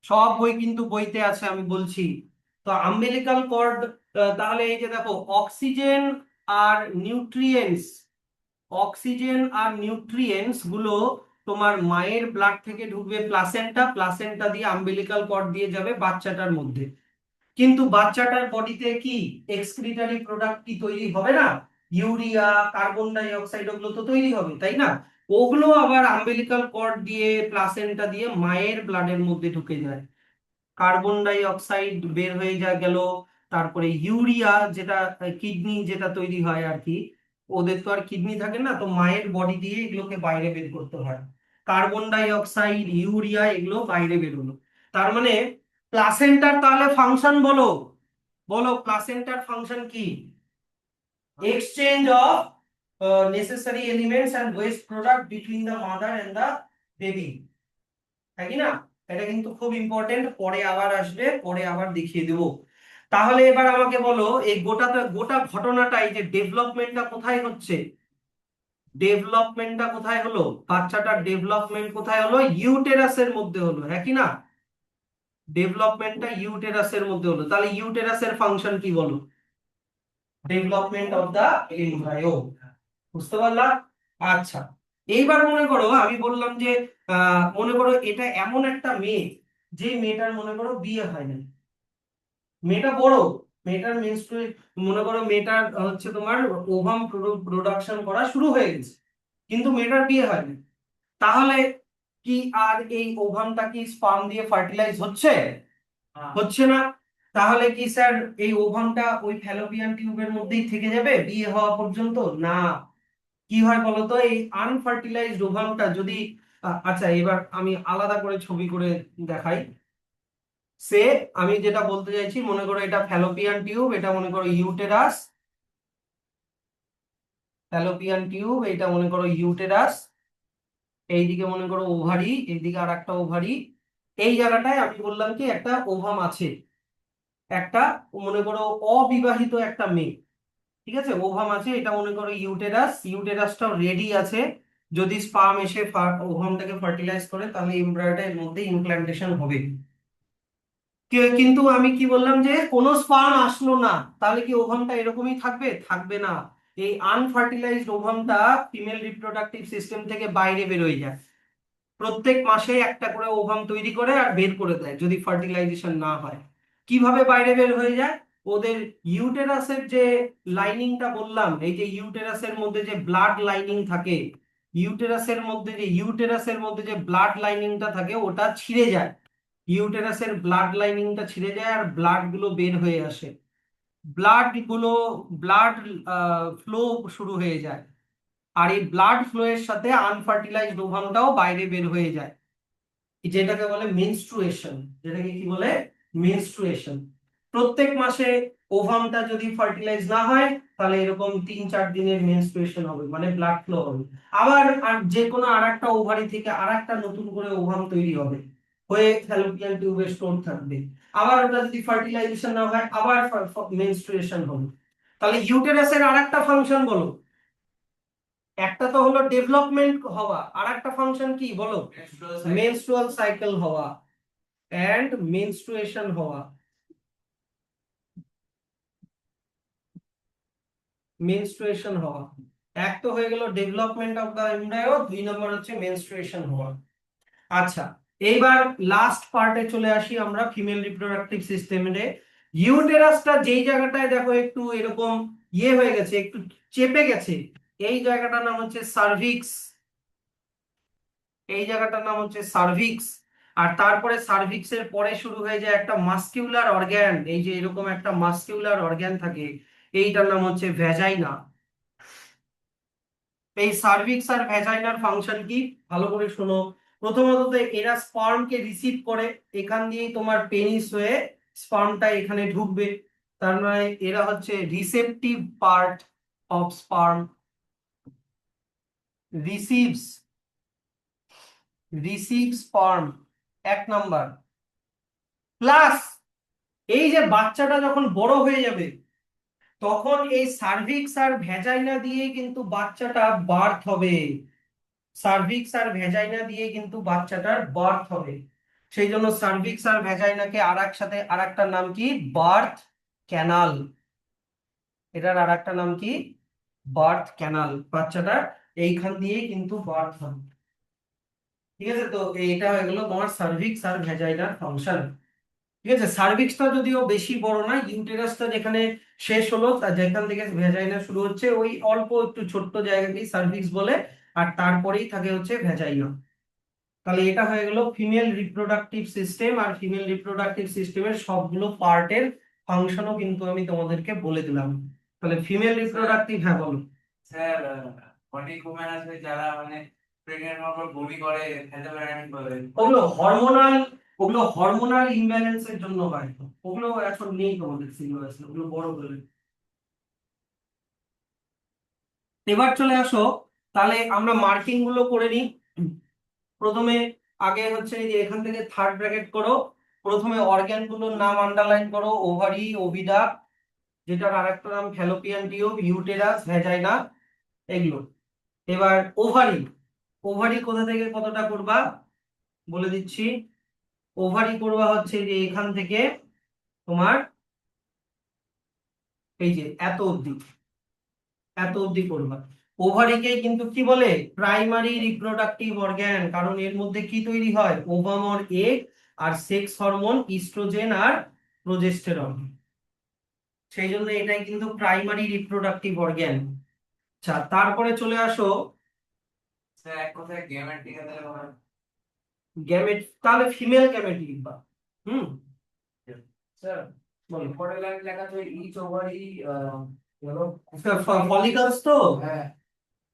A: সব বই কিন্তু বইতে আছে, আমি বলছি। তো আম্বেলিকাল কর্ড, তাহলে এই যে দেখো, অক্সিজেন আর নিউট্রিয়েন্টস, অক্সিজেন আর নিউট্রিয়েন্টস গুলো তোমার মায়ের ব্লাড থেকে ঢুকবে প্লাসেন্টা, প্লাসেন্টা দিয়ে আম্বেলিকাল কর্ড দিয়ে যাবে বাচ্চাটার মধ্যে। কিন্তু বাচ্চাটার বডিতে কি এক্সক্রিটারি প্রোডাক্ট কি তৈরি হবে না? ইউরিয়া, কার্বন ডাই অক্সাইড, ওগুলো তো তৈরি হবে, তাই না? ওগুলো আবার আম্বেলিকাল কর্ড দিয়ে, প্লাসেন্টা দিয়ে মায়ের ব্লাডের মধ্যে ঢুকে যায়। কার্বন ডাই অক্সাইড বের হয়ে যা গেল, তারপরে ইউরিয়া, যেটা কিডনি যেটা তৈরি হয় আর কি, ওদের তো আর কিডনি থাকে না, তো মায়ের বডি দিয়ে এগুলোকে বাইরে বের করতে হয়। কার্বন ডাই অক্সাইড, ইউরিয়া, এগুলো বাইরে বেরোলো। তার মানে প্লাসেন্টার তাহলে ফাংশন বলো, বলো প্লাসেন্টার ফাংশন কি? Exchange of necessary elements and waste product between the mother and the baby, তাই কি না? এটা কিন্তু খুব ইম্পর্টেন্ট, পরে আবার আসবে, পরে আবার দেখিয়ে দেবো। তাহলে এবার আমাকে বলো, এই গোটা ঘটনাটা, এই যে ডেভেলপমেন্টটা কোথায় হচ্ছে, ডেভেলপমেন্টটা কোথায় হলো, বাচ্চাটার ডেভেলপমেন্ট কোথায় হলো? ইউটেরাসের মধ্যে হলো, হ্যাঁ কি না? ডেভেলপমেন্টটা ইউটেরাসের মধ্যে হলো। তাহলে ইউটেরাসের ফাংশন কি বলো? Development of the embryo. বুঝতে পারলাম? আচ্ছা, এইবার মনে করো আমি বললাম যে মনে করো এটা এমন একটা মেয়ে, যে মেয়েটার মনে করো বিয়ে হয় না। মেয়েটা বড়, মেয়েটার মেনস্ট্রুয়ে, মনে করো মেয়েটার হচ্ছে তোমার ওভাম প্রোডাকশন করা শুরু হয়ে গেছে, কিন্তু মেয়েটার বিয়ে হয়নি। তাহলে কি আর এই ওভামটা কি স্পার্ম দিয়ে ফার্টিলাইজ হচ্ছে? হচ্ছে না। তাহলে কি স্যার এই ওভামটা ওই ফ্যালোপিয়ান টিউবের মধ্যেই থেকে যাবে বিয়ে হওয়া পর্যন্ত? না। কি হয় বলতো, এই আনফার্টিলাইজড ওভামটা যদি আচ্ছা, এবার আমি আলাদা করে ছবি করে দেখাই। সে, আমি যেটা বলতে চাইছি, মনে করো এটা ফ্যালোপিয়ান টিউব, এটা মনে করো ইউটেরাস, ফ্যালোপিয়ান টিউব, এটা মনে করো ইউটেরাস, এইদিকে মনে করো ওভারি, এইদিকে আর একটা ওভারি। এই জায়গাটায় আমি বললাম কি একটা ওভাম আছে, একটা মনে করো অবিবাহিত একটা মেয়ে, ঠিক আছে, ওভাম আছে, এটা মনে করো ইউটেরাস, ইউটেরাসটাও রেডি আছে। যদি স্পার্ম এসে ওভামটাকে ফার্টিলাইজ করে, তাহলে এমব্রায়োটা এর মধ্যে ইমপ্ল্যান্টেশন হবে। কিন্তু আমি কি বললাম, যে কোনো স্পার্ম আসলো না, তাহলে কি ওভামটা এরকমই থাকবে? থাকবে না। এই আনফার্টিলাইজড ওভামটা ফিমেল রিপ্রোডাক্টিভ সিস্টেম থেকে বাইরে বেরোয় যায়। প্রত্যেক মাসে একটা করে ওভাম তৈরি করে আর বের করে দেয়, যদি ফার্টিলাইজেশন না হয়। কিভাবে বাইরে বের হয়ে যায়? ওদের ইউটেরাসের যে লাইনিংটা বললাম, এই যে ইউটেরাসের মধ্যে যে ব্লাড লাইনিং থাকে, ইউটেরাসের মধ্যে যে ব্লাড লাইনিংটা থাকে, ওটা ছিঁড়ে যায়। ইউটেরাসের ব্লাড লাইনিংটা ছিঁড়ে যায়, আর ব্লাড গুলো বের হয়ে আসে। ব্লাড গুলো, ব্লাড ফ্লো শুরু হয়ে যায়। আর এই ব্লাড ফ্লো এর সাথে আনফার্টিলাইজড ওভামটাও বাইরে বের হয়ে যায়, যেটাকে বলে মেনস্ট্রুয়েশন। যেটাকে কি বলে? মেনস্ট্রুয়েশন। প্রত্যেক মাসে ওভামটা যদি ফার্টিলাইজ না হয়, তাহলে এরকম 3-4 দিনের মেনস্ট্রুয়েশন হবে, মানে ব্লাড ফ্লো হবে। আবার আর যে কোনো আর একটা ওভারি থেকে আর একটা নতুন করে ওভাম তৈরি হবে, হয়ে ফ্যালোপিয়ান টিউবে স্টোর থাকবে। আবার ওটা যদি ফার্টিলাইজেশন না হয়, আবার মেনস্ট্রুয়েশন হবে। তাহলে ইউটেরাসের আরেকটা ফাংশন বলো। একটা তো হলো ডেভেলপমেন্ট হওয়া, আর একটা ফাংশন কি বলো? মেনস্ট্রুয়াল সাইকেল হওয়া এন্ড মেনস্ট্রুয়েশন হওয়া। মেনস্ট্রুয়েশন হওয়া, এক তো হয়ে গেল ডেভেলপমেন্ট অফ দা এমব্রায়ো, 2 নম্বর হচ্ছে মেনস্ট্রুয়েশন হওয়া। আচ্ছা, এইবার লাস্ট পার্টে চলে আসি আমরা, ফিমেল রিপ্রোডাক্টিভ সিস্টেমে। ইউটেরাসটা যেই জায়গাটায় দেখো একটু এরকম হয়ে গেছে, একটু চেপে গেছে, এই জায়গাটার নাম হচ্ছে সার্ভিক্স। এই জায়গাটার নাম হচ্ছে সার্ভিক্স। আর তারপরে সার্ভিক্সের পরে শুরু হয়ে যায় একটা মাস্কিউলার অর্গ্যান, এই যে এরকম একটা মাস্কিউলার অর্গ্যান থাকে, এইটার নাম হচ্ছে ভ্যাজাইনা। এই সার্ভিক্স আর ভ্যাজাইনার ফাংশন কি ভালো করে শোনো। প্রথমত তো এরা স্পার্মকে রিসিভ করে, এখান দিয়েই তোমার পেনিস হয়ে স্পার্মটা এখানে ঢুকবে, তার মানে এরা হচ্ছে receptive part of sperm. Receives, receive sperm, 1 number. Plus এই যে বাচ্চাটা যখন বড় হয়ে যাবে, তখন এই সার্ভিক্স আর ভ্যাজাইনা দিয়ে কিন্তু বাচ্চাটা বার্থ হবে। সার্ভিক্স আর ভ্যাজাইনা দিয়ে কিন্তু বাচ্চাটার বার্থ হবে। সেই জন্য সার্ভিক্স আর ভ্যাজাইনাকে সাথে আরেকটা নাম কি? Birth canal. এটার আরেকটা নাম কি? Birth canal. বাচ্চাটার এইখান দিয়ে কিন্তু বার্থ হবে। ঠিক আছে, তো এটা হয়ে গেল তোমার সার্ভিক্স আর ভ্যাজাইনার ফাংশন। ঠিক আছে, সার্ভিক্সটা যদিও বেশি বড় না, ইউটেরাসটা যেখানে শেষ হলো, যেখান থেকে ভ্যাজাইনা শুরু হচ্ছে, ওই অল্প একটু ছোট্ট জায়গাকেই সার্ভিক্স বলে, আর তারপরেই থাকে হচ্ছে ভ্যাজাইনা। তাহলে এটা হয়ে গেল ফিমেল রিপ্রোডাক্টিভ সিস্টেম, আর ফিমেল রিপ্রোডাক্টিভ সিস্টেমের সবগুলো পার্টের ফাংশনও কিন্তু আমি তোমাদেরকে বলে দিলাম। তাহলে ফিমেল রিপ্রোডাক্টিভ, হ্যাঁ বলো।
B: স্যার, অনেক ওম্যান আছে যারা মানে প্রেগন্যান্ট হওয়ার পর বমি করে, খেতে পারে না বলে।
A: ওগুলো হরমোনাল ইমব্যালেন্সের জন্য হয়। ওগুলো এখন নেই তোমাদের সিলেবাসে, ওগুলো বড় বলে। এবার চলে আসো, তাহলে আমরা মার্কিং গুলো করে নিই। প্রথমে আগে হচ্ছে এই যে এখান থেকে থার্ড ব্র্যাকেট করো। প্রথমে অর্গ্যান গুলোর নাম আন্ডারলাইন করো: ওভারি, ওভিডাক্ট, যেটার আরেকটা নাম ফ্যালোপিয়ান টিউব, ইউটেরাস, ভ্যাজাইনা, এগুলো। এবার ওভারি, ওভারি কোথা থেকে কতটা করবা বলে দিচ্ছি। ওভারি করবা হচ্ছে যে এখান থেকে তোমার এই যে এত অবধি, এত অবধি করবা। ওভারিকে কিন্তু কি বলে? প্রাইমারি রিপ্রোডাক্টিভ অর্গ্যান, কারণ এর মধ্যে কি তৈরি হয়? ওভাম অর এগ, আর সেক্স হরমোন ইস্ট্রোজেন আর প্রোজেস্টেরন। সেই জন্য এটাই কিন্তু প্রাইমারি রিপ্রোডাক্টিভ অর্গ্যান। আচ্ছা, তারপরে চলে আসো
B: স্যার, এক কথায় গেমের দিকে তাহলে বলেন।
A: গ্যামেট, তাহলে ফিমেল গ্যামেট লিখবা। হুম,
B: স্যার,
A: বলো।
B: পরের লাইন লেখা তো ইচ ওভারি হলো।
A: ফলিকলস তো,
B: হ্যাঁ,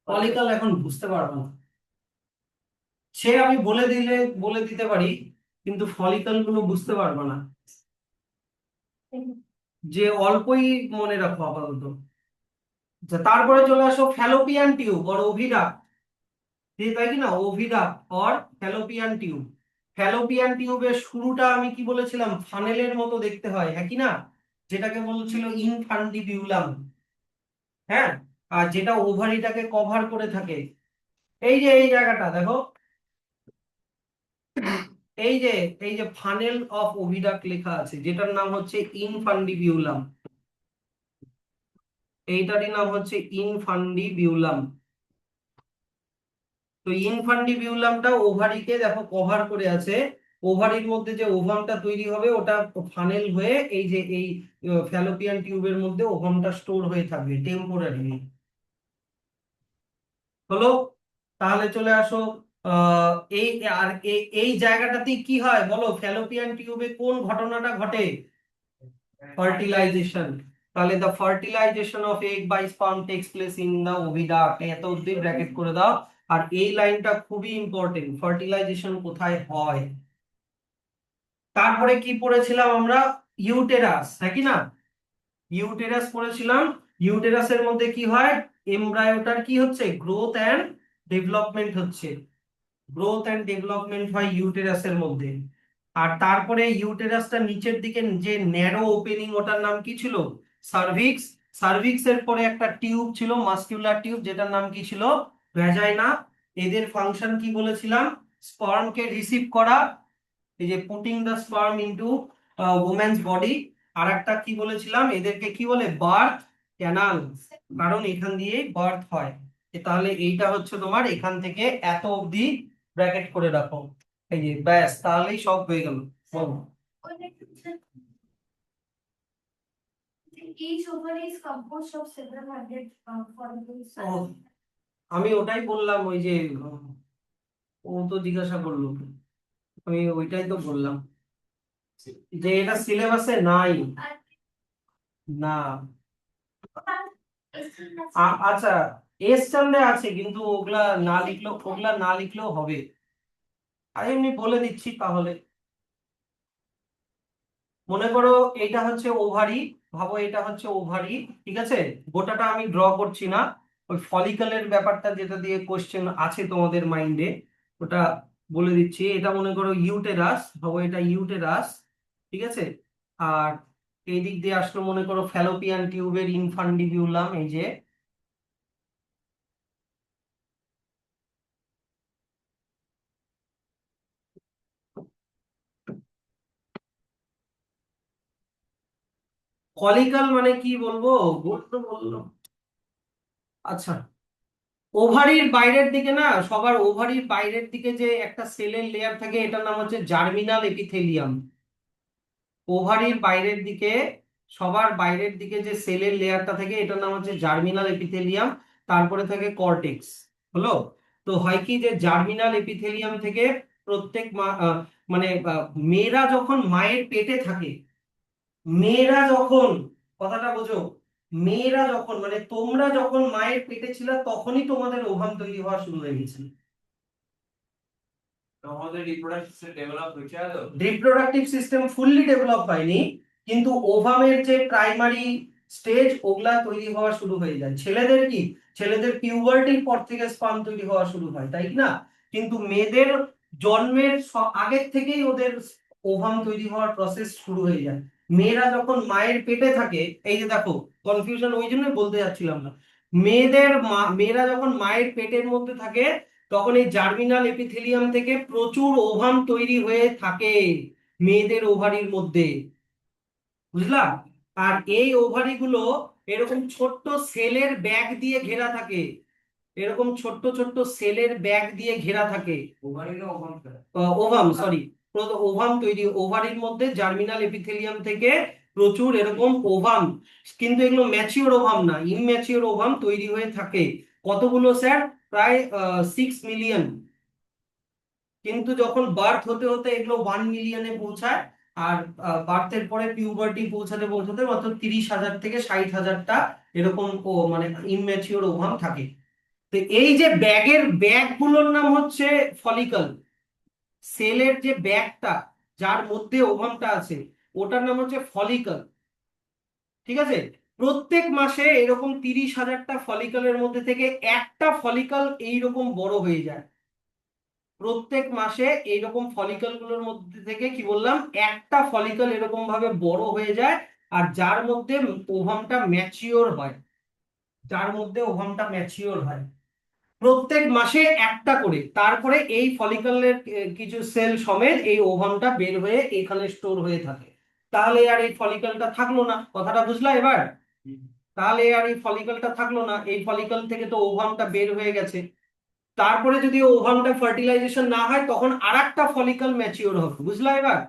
A: ফলিকল এখন বুঝতে পারবো না, সে আমি বলে দিতে পারি, কিন্তু ফলিকল গুলো বুঝতে পারবো না, যে অল্পই মনে রাখো আপাতত। আচ্ছা, তারপরে চলে আসো ফ্যালোপিয়ান টিউব আর ওভিডাক্ট। তাই কি না? ওভিডাক্ট অর ফ্যালোপিয়ান টিউব। ফ্যালোপিয়ান টিউবের শুরুটা আমি কি বলেছিলাম? ফানেলের মতো দেখতে হয়, হ্যাঁ কি না? যেটাকে বলছিল ইনফান্ডিবিউলাম। হ্যাঁ, আর যেটা ওভারিটাকে কভার করে থাকে, এই যে এই জায়গাটা দেখো, এই যে এই যে ফানেল অফ ওভিডাক্ট লেখা আছে, যেটার নাম হচ্ছে ইনফান্ডিবিউলাম। এইটারই নাম হচ্ছে ইনফান্ডিবিউলাম। তো ইনফান্ডিবিউলামটা ওভারিকে দেখো কভার করে আছে। ওভারির মধ্যে যে ওভামটা তৈরি হবে, ওটা ফানেল হয়ে এই যে এই ফ্যালোপিয়ান টিউবের মধ্যে ওভামটা স্টোর হয়ে থাকবে টেম্পোরারি। হলো, তাহলে চলে আসো এই আর এই জায়গাটাতে কি হয় বলো? ফ্যালোপিয়ান টিউবে কোন ঘটনাটা ঘটে? ফার্টিলাইজেশন। তাহলে the fertilisation of egg by sperm takes place in the oviduct, এত অবধি ব্র্যাকেট করে দাও। আর এই লাইনটা খুবই ইম্পর্টেন্ট, ফার্টিলাইজেশন কোথায় হয়। তারপরে কি পড়েছিলাম আমরা? ইউটেরাস, হ্যাঁ কি না? ইউটেরাস পড়েছিলাম। ইউটেরাসের মধ্যে কি হয়? এমব্রায়োটার কি হচ্ছে? গ্রোথ এন্ড ডেভেলপমেন্ট হচ্ছে। গ্রোথ এন্ড ডেভেলপমেন্ট হয় ইউটেরাসের মধ্যে। আর তারপরে ইউটেরাসটা নিচের দিকে যে ন্যারো ওপেনিং, ওটার নাম কি ছিল? সার্ভিক্স। সার্ভিক্স এর পরে একটা টিউব ছিল, মাস্কুলার টিউব, যেটার নাম কি ছিল? ভ্যাজাইনা। এদের ফাংশন কি বলেছিলাম? স্পার্মকে রিসিভ করা, এই যে putting the sperm into women's body. আর একটা কি বলেছিলাম, এদেরকে কি বলে? বার্থ ক্যানাল, কারণ এখান দিয়ে বার্থ হয়। তাহলে এইটা হচ্ছে তোমার এখান থেকে এত অবধি ব্র্যাকেট করে রাখো। এই যে ব্যাস, তাহলেই সব হয়ে গেল। বলো।
C: Each oval is composed of several hundred follicles.
A: ও, আমি ওটাই বললাম, ওই যে ও তো জিজ্ঞাসা করলো, আমি ওইটাই তো বললাম যে এটা সিলেবাসে নাই। না, আচ্ছা, এস স্ট্যান্ডে আছে, কিন্তু ওগুলা না লিখলেও হবে। আমি এমনি বলে দিচ্ছি তাহলে। মনে করো এটা হচ্ছে ওভারি, ভাবো এটা হচ্ছে ওভারি, ঠিক আছে? গোটাটা আমি ড্র করছি না, ওই ফলিকলের ব্যাপারটা যেটা দিয়ে কোশ্চেন আছে তোমাদের মাইন্ডে ওটা বলে দিচ্ছি। এটা মনে করো ইউটেরাস, ভাবো এটা ইউটেরাস, ঠিক আছে? আর এই দিক দিয়ে আসলো মনে করো ফ্যালোপিয়ান টিউবের ইনফান্ডিবিউলাম, এই যে। ফলিকল মানে কি বলবো, বলতো বললো। আচ্ছা, ওভারির বাইরের দিকে না, সবার ওভারির বাইরের দিকে যে একটা সেলের লেয়ার থাকে, এটার নাম হচ্ছে জার্মিনাল এপিথেলিয়াম। ওভারির বাইরের দিকে, সবার বাইরের দিকে যে সেলের লেয়ারটা থাকে, এটার নাম হচ্ছে জার্মিনাল এপিথেলিয়াম। তারপরে থাকে কর্টেক্স। হলো? তো হয় কি যে জার্মিনাল এপিথেলিয়াম থেকে প্রত্যেক মানে মেয়েরা যখন মায়ের পেটে থাকে, মেয়েরা যখন, কথাটা বোঝো, মেয়েরা যখন মানে তোমরা যখন মায়ের পেটে ছিল, তখনই তোমাদের ওভাম তৈরি হওয়া শুরু হয়ে গেছিল।
B: তোমাদের রিপ্রোডাকটিভ সিস্টেম ডেভেলপ হয়েছে আদৌ?
A: রিপ্রোডাক্টিভ সিস্টেম ফুললি ডেভেলপ হয়নি, কিন্তু ওভামের যে প্রাইমারি স্টেজ, ওগুলা তৈরি হওয়া শুরু হয়ে যায়। ছেলেদের কি, ছেলেদের পিউবার্টির পর থেকে স্পার্ম তৈরি হওয়া শুরু হয়, তাই না? কিন্তু মেয়েদের জন্মের আগের থেকেই ওদের ওভাম তৈরি হওয়ার প্রসেস শুরু হয়ে যায়। মেয়েরা যখন মায়ের পেটে থাকে, এই যে দেখো কনফিউশন, ওই জন্যই বলতে যাচ্ছিলাম না। মেয়েরা যখন মায়ের পেটের মধ্যে থাকে, তখন এই জার্মিনাল এপিথেলিয়াম থেকে প্রচুর ওভাম তৈরি হয়ে থাকে মেয়েদের ওভারির মধ্যে, বুঝলাম? আর এই ওভারি গুলো এরকম ছোট্ট সেলের ব্যাগ দিয়ে ঘেরা থাকে, এরকম ছোট্ট ছোট্ট সেলের ব্যাগ দিয়ে ঘেরা থাকে।
B: ওভারিরও ওভাম করে।
A: ওভাম, সরি, ওভাম তৈরি ওভারির মধ্যে জার্মিনাল এপিথেলিয়াম থেকে প্রচুর এরকম ওভাম, কিন্তু এগুলো ম্যাচিওর ওভাম না, ইমম্যাচিওর ওভাম তৈরি হয়ে থাকে। কতগুলো স্যার? প্রায় 6 মিলিয়ন। কিন্তু যখন বার্থ হতে হতে এগুলো 1 মিলিয়নে পৌঁছায়। আর বার্থের পরে পিউবার্টি পৌঁছাতে পৌঁছাতে মাত্র 30,000 থেকে 60,000টা এরকম মানে ইমম্যাচিওর ওভাম থাকে। তো এই যে ব্যাগগুলোর নাম হচ্ছে ফলিকল। সেলের যে ব্যাগটা, যার মধ্যে ওভামটা আছে, ওটার নাম হচ্ছে ফলিকল, ঠিক আছে? প্রত্যেক মাসে এরকম 30,000টা ফলিকলের মধ্যে থেকে একটা ফলিকল এইরকম বড় হয়ে যায়। প্রত্যেক মাসে এইরকম ফলিকল গুলোর মধ্যে থেকে কি বললাম, একটা ফলিকল এরকম ভাবে বড় হয়ে যায়। আর যার মধ্যে ওভামটা ম্যাচিওর হয়, যার মধ্যে ওভামটা ম্যাচিওর হয় প্রত্যেক মাসে একটা করে। তারপরে এই ফলিকলের কিছু সেল সমেত এই ওভামটা বের হয়ে এখানে স্টোর হয়ে থাকে। তাহলে আর এই ফলিকলটা থাকলো না, কথাটা বুঝলা এবার? তাহলে আর এই ফলিকলটা থাকলো না, এই ফলিকল থেকে তো ওভামটা বের হয়ে গেছে। তারপরে যদি ওভামটা ফার্টিলাইজেশন না হয়, তখন আরেকটা ফলিকল ম্যাচিওর হবে, বুঝলা এবার?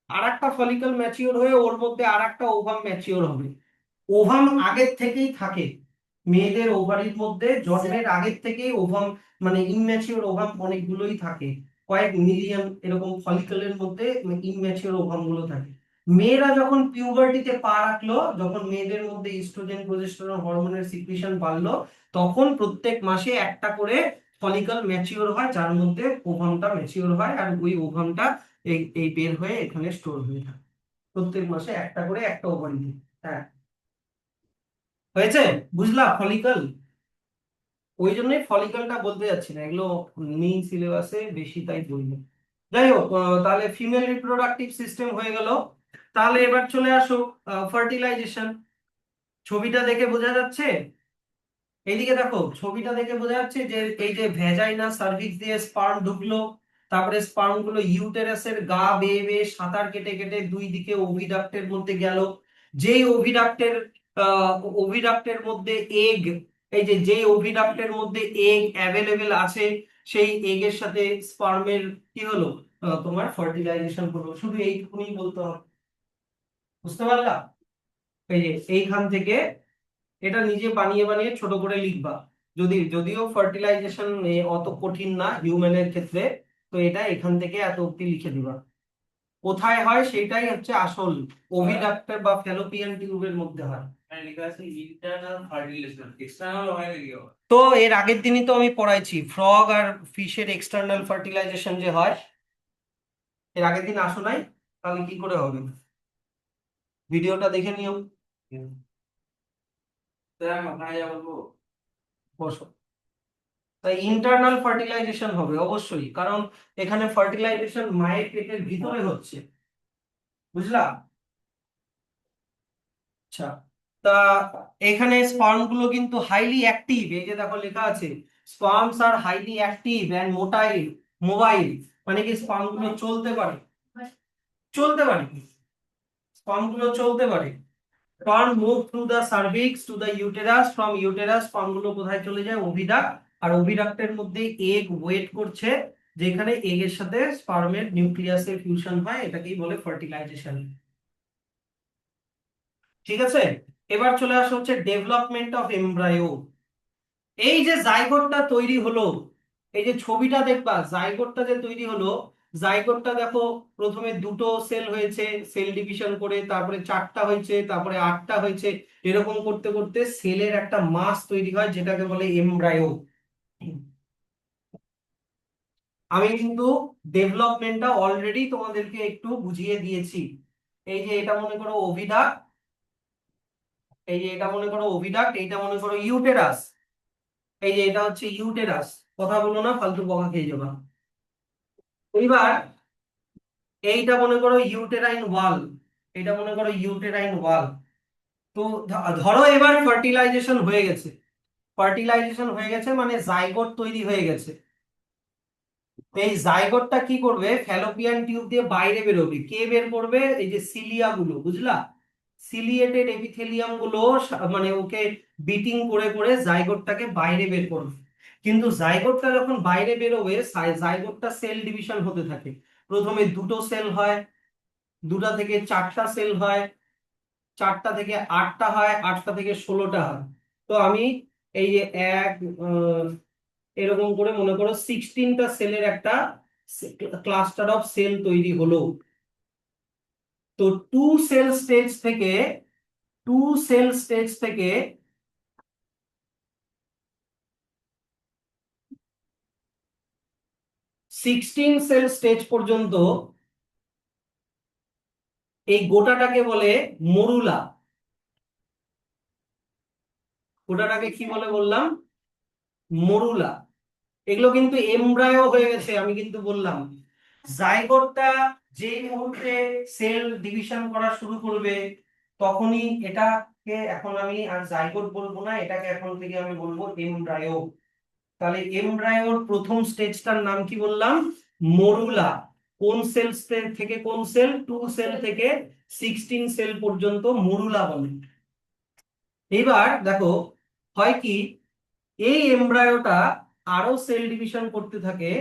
A: আরেকটা ফলিকল ম্যাচিওর হয়ে ওর মধ্যে আরেকটা ওভাম ম্যাচিওর হবে। ওভাম আগের থেকেই থাকে, মেয়েদের ওভারির মধ্যে জন্মের আগের থেকেই ওভাম, মানে ইমম্যাচিওর ওভাম অনেকগুলোই থাকে। কয়েক মিলিয়ন এরকম ফলিকলের মধ্যে ইমম্যাচিওর ওভাম গুলো থাকে। মেয়েরা যখন পিউবার্টিতে পা রাখলো, যখন মেয়েদের মধ্যে ইস্ট্রোজেন প্রজেস্টেরন হরমোনের সিক্রিশন বাড়লো, তখন প্রত্যেক মাসে একটা করে ফলিকল ম্যাচিওর হয়, যার মধ্যে ওভামটা ম্যাচিওর হয়। আর ওই ওভামটা এই বের হয়ে এখানে স্টোর হয়ে থাকে। প্রত্যেক মাসে একটা করে একটা ওভারি। হ্যাঁ, হয়েছে? বুঝলা ফলিকল? ওই জন্যই ফলিকলটা বলতে যাচ্ছি না, এগুলো নেই সিলেবাসে বেশি, তাই বলবো। যাই হোক, তাহলে ফিমেল রিপ্রোডাক্টিভ সিস্টেম হয়ে গেল। তাহলে এবার চলে আসো ফার্টিলাইজেশন। ছবিটা দেখে বোঝা যাচ্ছে? এইদিকে দেখো, ছবিটা দেখে বোঝা যাচ্ছে যে এই যে ভ্যাজাইনা সার্ভিক্স দিয়ে স্পার্ম ঢুকলো, তারপরে স্পার্ম গুলো ইউটেরাসের গা বেয়ে বেয়ে সাঁতার কেটে কেটে দুই দিকে ওভিডাক্টের মধ্যে গেল। যেই ওভিডাক্টের মধ্যে এগ, এই যে যেই ওভিডাক্টের মধ্যে এগ অ্যাভেলেবেল আছে, সেই এগের সাথে স্পার্মের কি হলো, তোমার ফার্টিলাইজেশন হলো। শুধু এইটুকুনি বলতে হবে, বুঝতে পারলা? এই যে এইখান থেকে এটা নিজে বানিয়ে বানিয়ে ছোট করে লিখবা। যদিও ফার্টিলাইজেশন অত কঠিন না হিউম্যানের ক্ষেত্রে, তো এটা এখান থেকে এত অব্দি লিখে দিবা। কোথায় হয় সেটাই হচ্ছে আসল, ওভিডাক্টর বা ফ্যালোপিয়ান টিউবের মধ্যে হয়।
B: মানে লেখা আছে ইন্টারনাল ফার্টিলাইজেশন, এক্সটার্নাল হয় নাকি আবার?
A: তো এর আগের দিনই তো আমি পড়াইছি ফ্রগ আর ফিশের এক্সটার্নাল ফার্টিলাইজেশন যে হয়, এর আগের দিন আসো নাই? তাহলে কি করে হবে? ভিডিওটা দেখে নিও।
B: স্যার আমি ওখানে যা বলবো।
A: বসো। তাই ইন্টারনাল ফার্টিলাইজেশন হবে অবশ্যই, কারণ এখানে ফার্টিলাইজেশন মায়ের পেটের ভিতরে হচ্ছে, বুঝলা? আচ্ছা, তা এখানে স্পার্ম গুলো কিন্তু হাইলি অ্যাক্টিভ, এই যে দেখো লেখা আছে sperms are highly active and mobile, মানে কি স্পার্ম গুলো চলতে পারে স্পার্ম গুলো চলতে পারে। Sperm move through the cervix to the uterus, from uterus sperm গুলো কোথায় চলে যায়? ওভিডাক্ট। আর ওভিডাক্টের মধ্যে এগ ওয়েট করছে, যেখানে এগ এর সাথে স্পার্মের নিউক্লিয়াসের ফিউশন হয়, এটাকেই বলে ফার্টিলাইজেশন। ঠিক আছে, এবার চলে আসা হচ্ছে ডেভেলপমেন্ট অফ এমব্রায়ো। এই যে জাইগোটটা তৈরি হলো, এই যে ছবিটা দেখবা, জাইগোটটা যে তৈরি হলো, জাইগোটটা দেখো প্রথমে দুটো সেল হয়েছে, সেল ডিভিশন করে, তারপরে চারটা হয়েছে, তারপরে আটটা হয়েছে, এরকম করতে করতে সেলের একটা মাস তৈরি হয়, যেটাকে বলে এমব্রায়ো। আমি কিন্তু ডেভেলপমেন্টটা অলরেডি তোমাদেরকে একটু বুঝিয়ে দিয়েছি। এই যে এটা মনে করো ওভিডাক্ট, এই যে এটা মনে করো ওভিডাক্ট, এইটা মনে করো ইউটেরাস, এই যে এটা হচ্ছে ইউটেরাস। কথা বলো না, ফালতু বকা খেয়ে যাবা। এবার এইটা মনে করো ইউটেরাইন ওয়াল, এটা মনে করো ইউটেরাইন ওয়াল। তো ধরো এবার ফার্টিলাইজেশন হয়ে গেছে মানে জাইগোট তৈরি হয়ে গেছে। তো এই জাইগোটটা কি করবে? ফ্যালোপিয়ান টিউব দিয়ে বাইরে বেরোবে। কে বের করবে? এই যে সিলিয়া গুলো, বুঝলা? সিলিয়েটেড এপিথেলিয়াম গুলো মানে ওকে বিটিং করে করে জাইগোটটাকে বাইরে বের করবে। কিন্তু জাইগোটটা যখন বাইরে বেরোবে, জাইগোটটা সেল ডিভিশন হতে থাকে। প্রথমে দুটো সেল হয়, দুটা থেকে চারটা সেল হয়, চারটা থেকে আটটা হয়, আটটা থেকে 16টা হয়। তো আমি এই যে এক এরকম করে মনে করো 16টা সেলের একটা ক্লাস্টার অফ সেল তৈরি হলো। তো টু সেল স্টেজ থেকে 16 সেল স্টেজ পর্যন্ত এই গোটাটাকে বলে মরুলা। গোটাটাকে কি বলে বললাম? মরুলা। এগুলো কিন্তু এমব্রায়ো হয়ে গেছে, আমি কিন্তু বললাম। জাইগোটটা যে মুহূর্তে সেল ডিভিশন করা শুরু করবে, তখনই এটাকে এখন আমি আর জাইগোট বলবো না, এটাকে এখন থেকে আমি বলবো এমব্রায়ো। তাহলে এমব্রায়োর প্রথম স্টেজটার নাম কি বললাম? মরুলা। কোন সেল থেকে কোন সেল? টু সেল থেকে 16 সেল পর্যন্ত মরুলা বলে। এবার দেখো হয় কি, এই এমব্রায়োটা আরো সেল ডিভিশন করতে থাকে,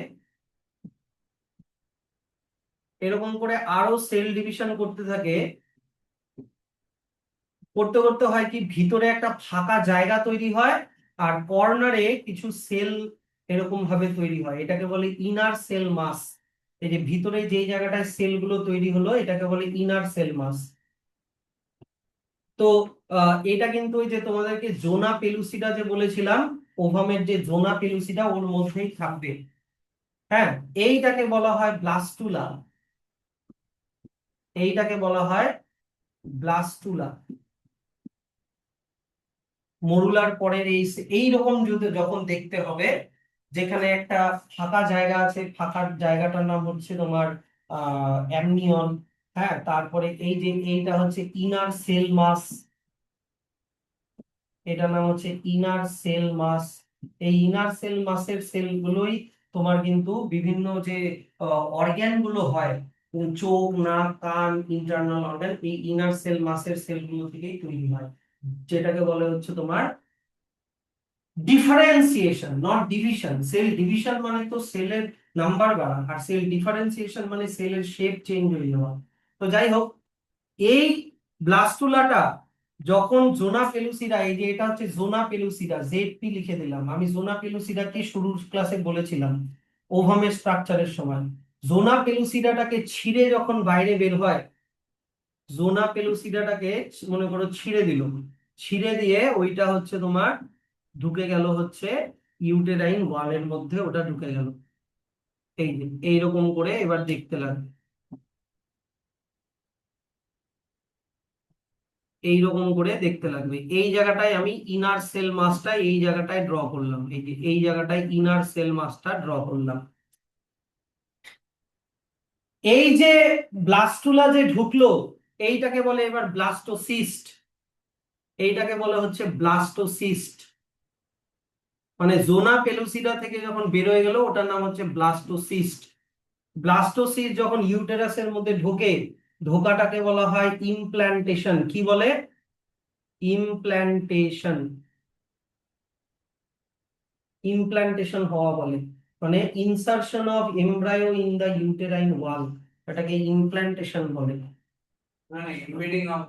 A: এরকম করে আরো সেল ডিভিশন করতে থাকে। করতে করতে হয় কি, ভিতরে একটা ফাঁকা জায়গা তৈরি হয়, আর কর্নারে কিছু সেল এরকম ভাবে তৈরি হয়, এটাকে বলে ইনার সেল মাস। এই যে ভিতরে যে জায়গাটায় সেল গুলো তৈরি হলো, এটাকে বলে ইনার সেল মাস। তো এটা কিন্তু ওই যে তোমাদেরকে জোনা পেলুসিডা যে বলেছিলাম, ওভামের যে জোনা পেলুসিডা, ওর মধ্যেই থাকবে। হ্যাঁ, এইটাকে বলা হয় ব্লাস্টুলা, এইটাকে বলা হয় ব্লাস্টুলা। মরুলার পরের এই রকম যদি যখন দেখতে হবে, যেখানে একটা ফাঁকা জায়গা আছে, ফাঁকা জায়গাটার নাম হচ্ছে তোমার অ্যামনিয়ন। হ্যাঁ, তারপরে এই যে এইটা হচ্ছে ইনার সেল মাস। এটার নাম হচ্ছে ইনার সেল মাস। এই ইনার সেল মাসের সেলগুলোই তোমার কিন্তু বিভিন্ন যে অর্গ্যান গুলো হয়, চোখ, নাক, কান, ইন্টারনাল অর্গান, এই ইনার সেল মাসের সেলগুলো থেকেই তৈরি হয়, যেটাকে বলে হচ্ছে তোমার differentiation, not division. Cell division মানে তো সেলের নাম্বার বাড়া, আর সেল ডিফারেন্সিয়েশন মানে সেলের শেপ চেঞ্জ হয়ে যাওয়া। তো যাই হোক, এই ব্লাস্টুলাটা যখন জোনা পেলুসিডা, এই যে এটা হচ্ছে জোনা পেলুসিডা, জেডপি লিখে দিলাম আমি। জোনা পেলুসিডা কি শুরুর ক্লাসে বলেছিলাম ওভামের স্ট্রাকচারের সময়, জোনা পেলুসিডাটাকে ছিঁড়ে যখন বাইরে বের হয়, জোনা পেলুসিডাটাকে মনে করো ছিঁড়ে দিল, ছিঁড়ে দিয়ে ওইটা হচ্ছে তোমার ঢুকে গেল হচ্ছে ইউটেরাইন ওয়ালের মধ্যে, ওটা ঢুকে গেল। এই যে এইরকম করে এবার দেখতে লাগবে, এইরকম করে দেখতে লাগবে। এই জায়গাটায় আমি ইনার সেল মাসটা এই জায়গাটায় ড্র করলাম, এই যে এই জায়গাটায় ইনার সেল মাসটা ড্র করলাম। এই যে ব্লাস্টুলা যে ঢুকলো, এইটাকে বলে এবার ব্লাস্টোসিস্ট, এইটাকে বলে হচ্ছে ব্লাস্টোসিস্ট। মানে জোনা পেলুসিডা থেকে যখন বেরোয় গেল ওটার নাম হচ্ছে ব্লাস্টোসিস্ট। ব্লাস্টোসিস্ট যখন ইউটেরাসের মধ্যে ঢোকে, ঢোকাটাকে বলা হয় ইমপ্ল্যান্টেশন। কি বলে? ইমপ্ল্যান্টেশন। ইমপ্ল্যান্টেশন হওয়া বলে, মানে insertion of embryo in the uterine wall, এটাকে ইমপ্ল্যান্টেশন বলে।
B: মানে ইনভিডিং অফ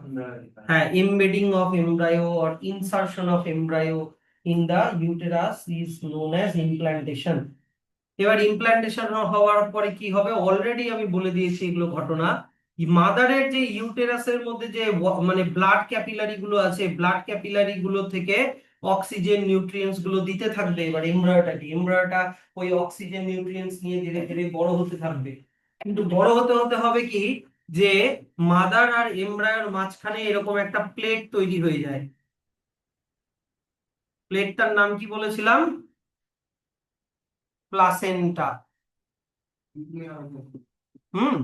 A: হ্যাঁ, embedding of embryo or insertion of embryo in the uterus is known as implantation. এবার ইমপ্ল্যান্টেশন হওয়ার পরে কি হবে, অলরেডি আমি বলে দিয়েছি এগুলো ঘটনা। মাদারের যে ইউটেরাসের মধ্যে যে মানে ব্লাড ক্যাপিলারি গুলো আছে, ব্লাড ক্যাপিলারি গুলো থেকে অক্সিজেন নিউট্রিয়েন্টস গুলো দিতে থাকবে। এবার এমব্রায়োটা ওই অক্সিজেন নিউট্রিয়েন্টস নিয়ে ধীরে ধীরে বড় হতে থাকবে। কিন্তু বড় হতে হতে হবে কি, যে মাদার আর এমব্রায়োর মাঝখানে এরকম একটা প্লেট তৈরি হয়ে যায়। প্লেটটার নাম কি বলেছিলাম? প্লাসেন্টা। হুম।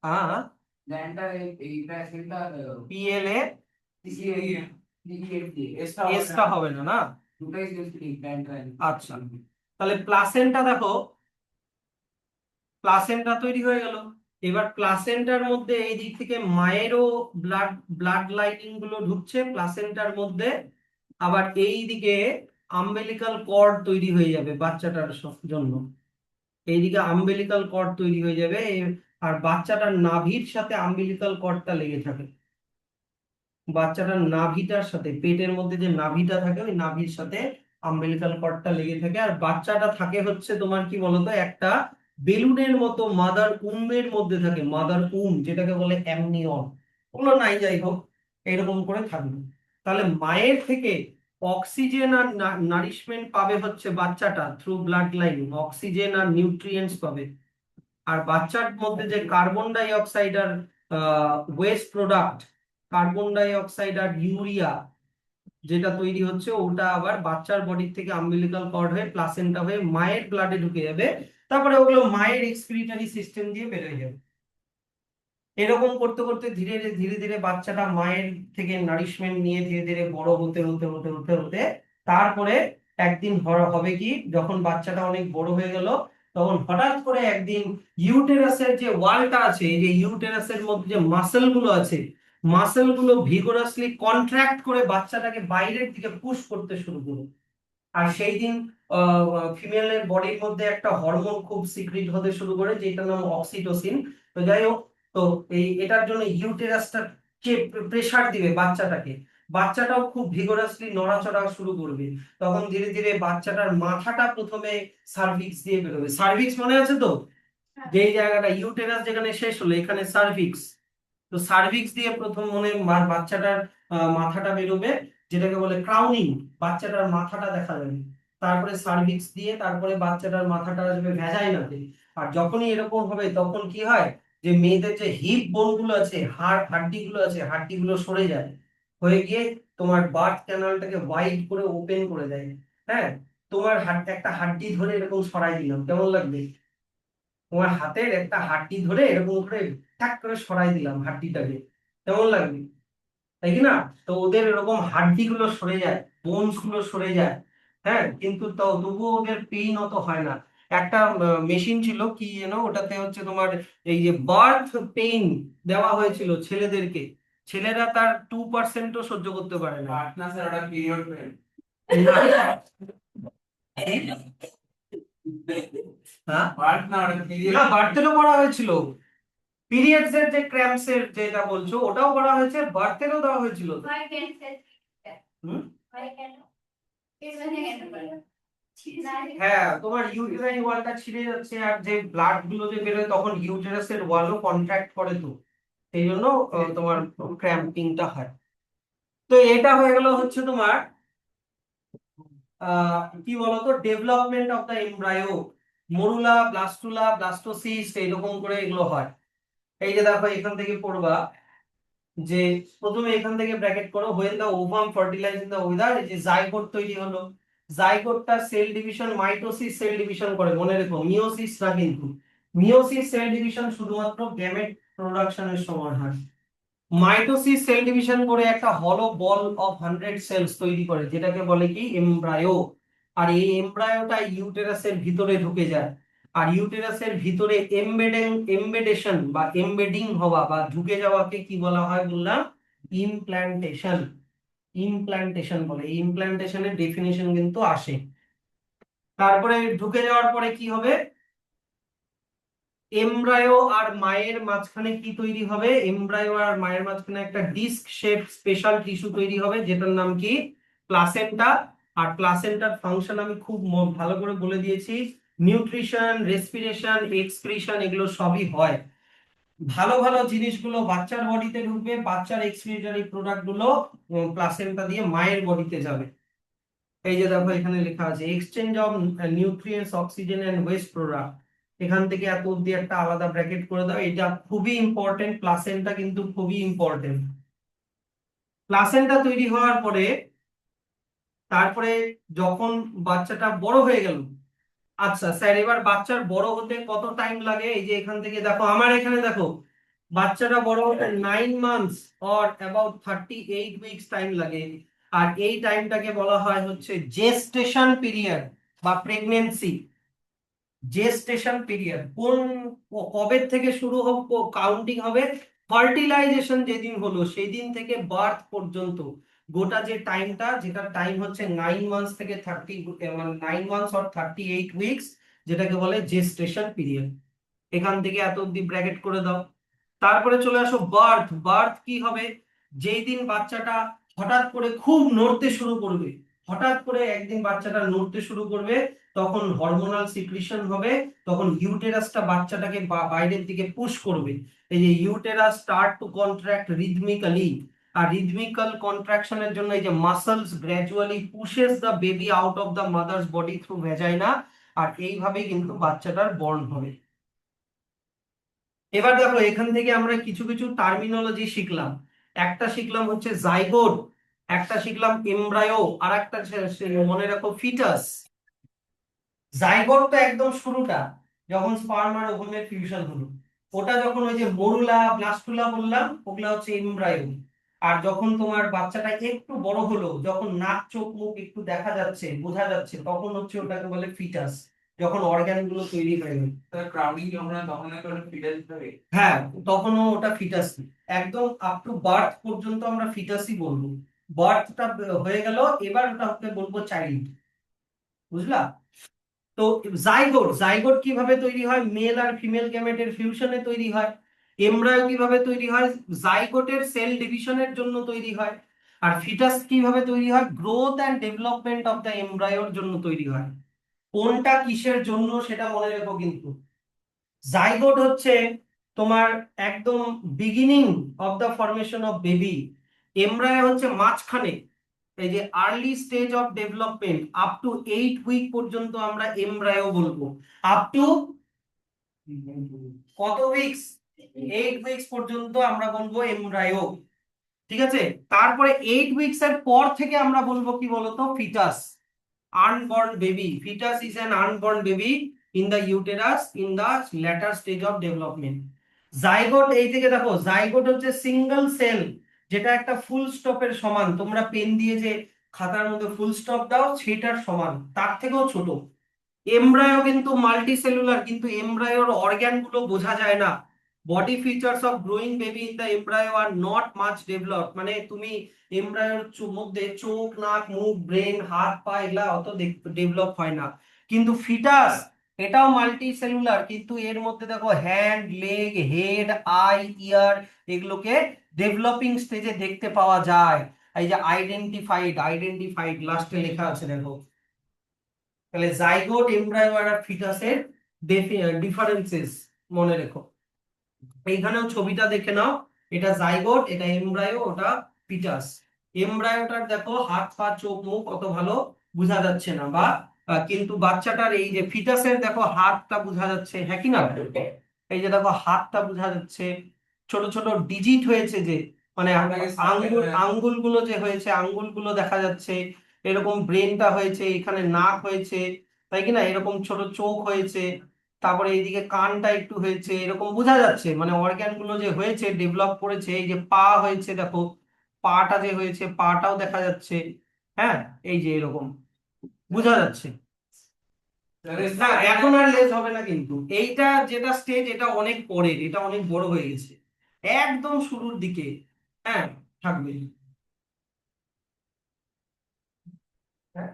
A: হ্যাঁ, পিএলএ এসটা হবে না, না? আচ্ছা, তাহলে প্লাসেন্টা দেখো, প্লাসেন্টা তৈরি হয়ে গেল। এবার প্লাসেন্টার মধ্যে এই দিক থেকে মায়েরও ব্লাড ব্লাড লাইনিং গুলো ঢুকছে প্লাসেন্টার মধ্যে। আবার এই দিকে আম্বেলিকাল কর্ড তৈরি হয়ে যাবে বাচ্চাটার জন্য, এইদিকে আম্বেলিকাল কর্ড তৈরি হয়ে যাবে। আর বাচ্চাটার নাভির সাথে আম্বেলিকাল কর্ডটা লেগে থাকে, বাচ্চাটার নাভিটার সাথে, পেটের মধ্যে যে নাভিটা থাকে ওই নাভির সাথে আম্বেলিকাল কর্ডটা লেগে থাকে। আর বাচ্চাটা থাকে হচ্ছে তোমার কি বলতো, একটা বেলুনের মতো মাদার উমের মধ্যে থাকে, মাদার উম যেটাকে বলে অ্যামনিয়ন, ওগুলো নাই, যাই হোক এরকম করে থাকবে। তাহলে মায়ের থেকে অক্সিজেন আর নারিশমেন্ট পাবে হচ্ছে বাচ্চাটা থ্রু ব্লাড লাইন, অক্সিজেন আর নিউট্রিয়েন্টস পাবে। আর বাচ্চার মধ্যে যে কার্বন ডাই অক্সাইড আর waste product, carbon die oxide আর ইউরিয়া যেটা তৈরি হচ্ছে, ওটা আবার বাচ্চার বডির থেকে আম্বিলিকাল কর্ড হয়ে প্লাসেন্টা হয়ে মায়ের ব্লাডে ঢুকে যাবে। তারপরে ওগুলো মায়ের এক্সক্রিটারি সিস্টেম দিয়ে বেরোয় যাবে। এরকম করতে করতে ধীরে ধীরে ধীরে বাচ্চাটা মায়ের থেকে নারিশমেন্ট নিয়ে ধীরে ধীরে বড় হতে হতে হতে হতে হতে তারপরে একদিন হবে কি, যখন বাচ্চাটা অনেক বড় হয়ে গেল, তখন হঠাৎ করে একদিন ইউটেরাসের যে ওয়ালটা আছে, এই যে ইউটেরাসের মধ্যে যে মাসেল গুলো আছে, মাসেল গুলো ভিগোরাসলি কন্ট্রাক্ট করে বাচ্চাটাকে বাইরের দিকে পুশ করতে শুরু করলো। আর সেই দিন ফিমেলের বডির মধ্যে একটা হরমোন খুব সিক্রিট হতে শুরু করে, যেটার নাম অক্সিটোসিন। তো যাই হোক, তো এটার জন্য ইউটেরাসটা যে প্রেসার দিবে বাচ্চাটাকে, বাচ্চাটাও খুব ভিগোরাসলি নড়াচড়া শুরু করবে। তখন ধীরে ধীরে বাচ্চাটার মাথাটা প্রথমে সার্ভিক্স দিয়ে বেরোবে। সার্ভিক্স মনে আছে তো, যেই জায়গাটা ইউটেরাস যেখানে শেষ হলো এখানে সার্ভিক্স। তো সার্ভিক্স দিয়ে প্রথম বাচ্চাটার মাথাটা বেরোবে, যেটাকে বলে ক্রাউনিং, বাচ্চাটার মাথাটা দেখা যাবে। তারপরে সার্ভিক্স দিয়ে তারপরে বাচ্চাটার মাথাটা আসবে ভ্যাজাইনাতে। আর যখনই এরকম হবে তখন কি হয়, যে মেয়েদের যে হিপ বোন গুলো আছে, হাড্ডি গুলো আছে, হাড্ডি গুলো সরে যায়, হয়ে গিয়ে তোমার বার্থ ক্যানালটাকে ওয়াইড করে ওপেন করে দেয়। হ্যাঁ, তোমার একটা হাড্ডি ধরে এরকম সরাই দিলাম, কেমন লাগবে? তোমার হাতের একটা হাড্ডি ধরে এরকম করে ঠাক করে সরাই দিলাম হাড্ডিটাকে, কেমন লাগবে? তাই কি না? তো ওদের এরকম হাড্ডি গুলো সরে যায়, বোনস গুলো সরে যায়, হ্যাঁ, কিন্তু তবুও ওদের পেইন অত হয় না। একটা মেশিন ছিল কি যেন, ওটাতে হচ্ছে তোমার এই যে বার্থ পেইন দেওয়া হয়েছিল ছেলেদেরকে, ছেলেরা তার 2%ও সহ্য করতে পারে না।
B: পার্ট না স্যার, ওটা পিরিয়ড পেন।
A: হ্যাঁ,
B: পার্ট না, ওটা পিরিয়ড।
A: না, বার্থেরও করা হয়েছিল। পিরিয়ডস এর যে ক্র্যাম্পস এর যেটা বলছো ওটাও করা হয়েছে, বার্থেরও দেওয়া হয়েছিল তো।
C: Why can't it?
A: Hmm?
C: Why can't? It's
A: হ্যাঁ, তোমার ইউটেরাইন ওয়ালটা ছিঁড়ে যাচ্ছে, আর যে ব্লাড গুলো যে বেরোয় তখন ইউটেরাসের ওয়ালও কন্ট্রাক্ট করে, তো সেই জন্য তোমার ক্র্যাম্পিংটা হয়। তো এটা হয়ে গেল হচ্ছে তোমার কি বলতো, development of the embryo, morula, blastula, blastocyst, এইরকম করে এগুলো হয়। এই যে দেখো এখান থেকে পড়বা যে প্রথমে এখান থেকে ব্র্যাকেট করো, when the ovum fertilise in the weather, এই যে জাইগোট তৈরি হলো, জাইগোটটা cell division, mitosis cell division করে, মনে রেখো মিওসিস না, কিন্তু মিওসিস সেল ডিভিশন শুধুমাত্র গ্যামেট প্রোডাকশনের সময় হয়। মাইটোসিস সেল ডিভিশন করে একটা হলো বল অফ 100 সেলস তৈরি করে, যেটাকে বলে কি এমব্রায়ো। আর এই এমব্রায়োটা ইউটেরাসের ভিতরে ঢুকে যায়, আর ইউটেরাসের ভিতরে এমবেডেশন বা এমবেডিং হওয়া বা ঢুকে যাওয়াকে কি বলা হয় বললাম, ইমপ্ল্যান্টেশন। ইমপ্ল্যান্টেশন বলে, এই ইমপ্ল্যান্টেশনের ডেফিনিশন কিন্তু আসে। তারপরে ঢুকে যাওয়ার পরে কি হবে, এমব্রায়ো আর মায়ের মাঝখানে কি তৈরি হবে, এমব্রায়ো আর মায়ের মাঝখানে একটা ডিস্ক শেপ স্পেশাল টিস্যু তৈরি হবে, যেটার নাম কি প্লাসেন্টা। আর প্লাসেন্টার ফাংশন আমি খুব ভালো করে বলে দিয়েছি, নিউট্রিশন, রেসপিরেশন, এক্সক্রিশন, এগুলো সবই হয়। ভালো ভালো জিনিসগুলো বাচ্চার বডিতে ঢুকবে, বাচ্চার এক্সক্রিটরি প্রোডাক্ট গুলো প্লাসেন্টা দিয়ে মায়ের বডিতে যাবে। এই যে দেখো এখানে লেখা আছে exchange of nutrients, oxygen and waste product, এখান থেকে এত অব্দি একটা আলাদা ব্র্যাকেট করে দাও, এটা খুবই ইম্পর্টেন্ট, প্লাসেন্টা কিন্তু খুবই ইম্পর্টেন্ট। প্লাসেন্টা তৈরি হওয়ার পরে তারপরে যখন বাচ্চাটা বড় হয়ে গেল, আচ্ছা স্যার এবার বাচ্চার বড় হতে কত টাইম লাগে, এই যে এখান থেকে দেখো, আমার এখানে দেখো বাচ্চাটা বড় হতে 9 months or about 38 weeks time লাগে। আর এই টাইমটাকে বলা হয় হচ্ছে জেস্টেশন পিরিয়ড বা প্রেগনেন্সি। জেস্টেশন পিরিয়ড কোন কবে থেকে শুরু হবে কাউন্টিং হবে, ফার্টিলাইজেশন যেদিন হলো সেই দিন থেকে বার্থ পর্যন্ত গোটা যে টাইমটা, যেটা টাইম হচ্ছে 9 মান্থস থেকে 9 মান্থস অর 38 উইকস, যেটাকে বলে জেস্টেশন পিরিয়ড। এখান থেকে এত অব্দি ব্র্যাকেট করে দাও। তারপরে চলে আসো বার্থ। বার্থ কি হবে, যেই দিন বাচ্চাটা হঠাৎ করে খুব নড়তে শুরু করবে, হঠাৎ করে একদিন বাচ্চাটা নড়তে শুরু করবে, তখন হরমোনাল সিক্রিশন হবে, তখন ইউটেরাসটা বাচ্চাটাকে বাইরের দিকে পুশ করবে। এই যে uterus start to contract rhythmically, আর রিদমিক্যাল কন্ট্রাকশনের জন্য এই যে muscles gradually pushes the baby out of the mother's body through vagina, আর এইভাবেই কিন্তু বাচ্চাটার বর্ন হবে। এবার দেখো এখান থেকে আমরা কিছু কিছু টার্মিনোলজি শিখলাম। একটা শিখলাম হচ্ছে জাইগোট, একটা শিখলাম এমব্রায়ো, আর একটা মনে রাখো ফিটাস। জাইগোট তো একদম শুরুটা, যখন স্পার্ম আর ওভামের ফিউশন হলো, ওটা যখন ওই যে মরুলা, ব্লাস্টুলা বললাম, ওগুলা হচ্ছে এমব্রায়ো। আর যখন তোমার বাচ্চাটা একটু বড় হলো, যখন নাক চোখ মুখ একটু দেখা যাচ্ছে, বোঝা যাচ্ছে, তখন হচ্ছে ওটাকে বলে ফিটাস, যখন অর্গান গুলো তৈরি হয়ে গেল।
B: স্যার ক্রাউডিং যখন হয় তখন একটা ফিডার থাকে।
A: হ্যাঁ, তখনও ওটা ফিটাস, একদম আপ টু বার্থ পর্যন্ত আমরা ফিটাসই বলবো। বার্থটা হয়ে গেল, এবার ওটাকে বলবো চাইল্ড, বুঝলা? তো জাইগোট, জাইগোট কিভাবে তৈরি হয়, মেল আর ফিমেল গ্যামেটের ফিউশনে তৈরি হয়। এমব্রায়ো কিভাবে তৈরি হয়, জাইগোটের সেল ডিভিশনের জন্য তৈরি হয়। আর ফিটাস কিভাবে তৈরি হয়, growth and development of the এমব্রায়োর জন্য তৈরি হয়। কোনটা কিসের জন্য সেটা মনে রেখো কিন্তু। জাইগোট হচ্ছে তোমার একদম beginning of the formation of baby, embryo হচ্ছে মাঝখানে, এই যে early stage of development up to 8 week পর্যন্ত আমরা এমব্রায়ো বলবো। আপ টু কত উইকস, 8 উইকস পর্যন্ত আমরা বলবো এমব্রায়ো, ঠিক আছে? তারপরে 8 উইকস এর পর থেকে আমরা বলবো কি বলতো, foetus, unborn baby. Foetus is an unborn baby in the uterus in the later stage of development. Zygote, এই থেকে দেখো জাইগোট হচ্ছে সিঙ্গেল সেল যেটা একটা ফুল স্টপের সমান, তোমরা পেন দিয়ে যে খাতার মধ্যে ফুল স্টপ দাও সেটার সমান, তার থেকেও ছোট। এমব্রায়ো কিন্তু মাল্টি সেলুলার, কিন্তু এমব্রায়োর অর্গ্যান গুলো বোঝা যায় না। Body features of growing baby in the embryo are not much develop, মানে তুমি এমব্রায়োর মধ্যে চোখ, নাক, মুখ, ব্রেন, হাত, পা এগুলা অত ডেভেলপ হয় না। কিন্তু ফিটাস এটাও মাল্টি সেলুলার, কিন্তু এর মধ্যে দেখো হ্যান্ড, লেগ, হেড, আই, ইয়ার এগুলোকে ডেভেলপিং স্টেজে দেখতে পাওয়া যায়। এই যে আইডেন্টিফাইড, আইডেন্টিফাইড লাস্টে লেখা আছে দেখো। তাহলে জাইগোট, এমব্রায়ো আর ফিটাসের ডিফারেন্সেস মনে রেখো। এইখানেও ছবিটা দেখে নাও, এটা জাইগোট, এটা এমব্রায়ো, ওটা ফিটাস। এমব্রায়োটার দেখো হাত, পা, চোখ, মুখ অত ভালো বোঝা যাচ্ছে না, বা কিন্তু বাচ্চাটার এই যে ফিটাসের দেখো হাতটা বোঝা যাচ্ছে, হ্যাঁ কি না? এই যে দেখো হাতটা বোঝা যাচ্ছে, ছোট ছোট ডিজিট হয়েছে যে, মানে আঙ্গুলগুলো যে হয়েছে, আঙ্গুলগুলো দেখা যাচ্ছে, এরকম ব্রেনটা হয়েছে, এখানে নাক হয়েছে, তাই কি না? এরকম ছোট চোখ হয়েছে, তারপরে এইদিকে কানটা একটু হয়েছে, এরকম বোঝা যাচ্ছে, মানে অর্গ্যান গুলো যে হয়েছে, ডেভেলপ করেছে। এই যে পা হয়েছে দেখো, পাটা যে হয়েছে, পাটাও দেখা যাচ্ছে। হ্যাঁ, এই যে এরকম বোঝা যাচ্ছে। না, এখন আর লেজ হবে না, কিন্তু এইটা যেটা স্টেজ, এটা অনেক পরের, এটা অনেক বড় হয়ে গেছে, একদম শুরুর দিকে। হ্যাঁ, থাকবে। হ্যাঁ,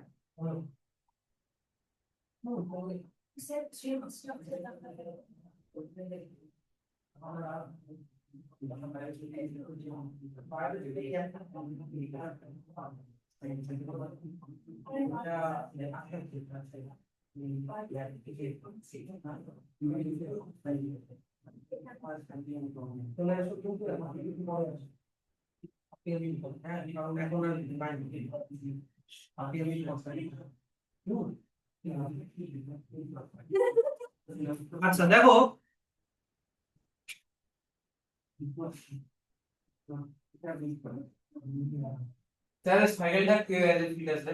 C: Except three months after that.
A: আচ্ছা দেখো,
B: স্যার সাইকেলটা কে ফিট আছে?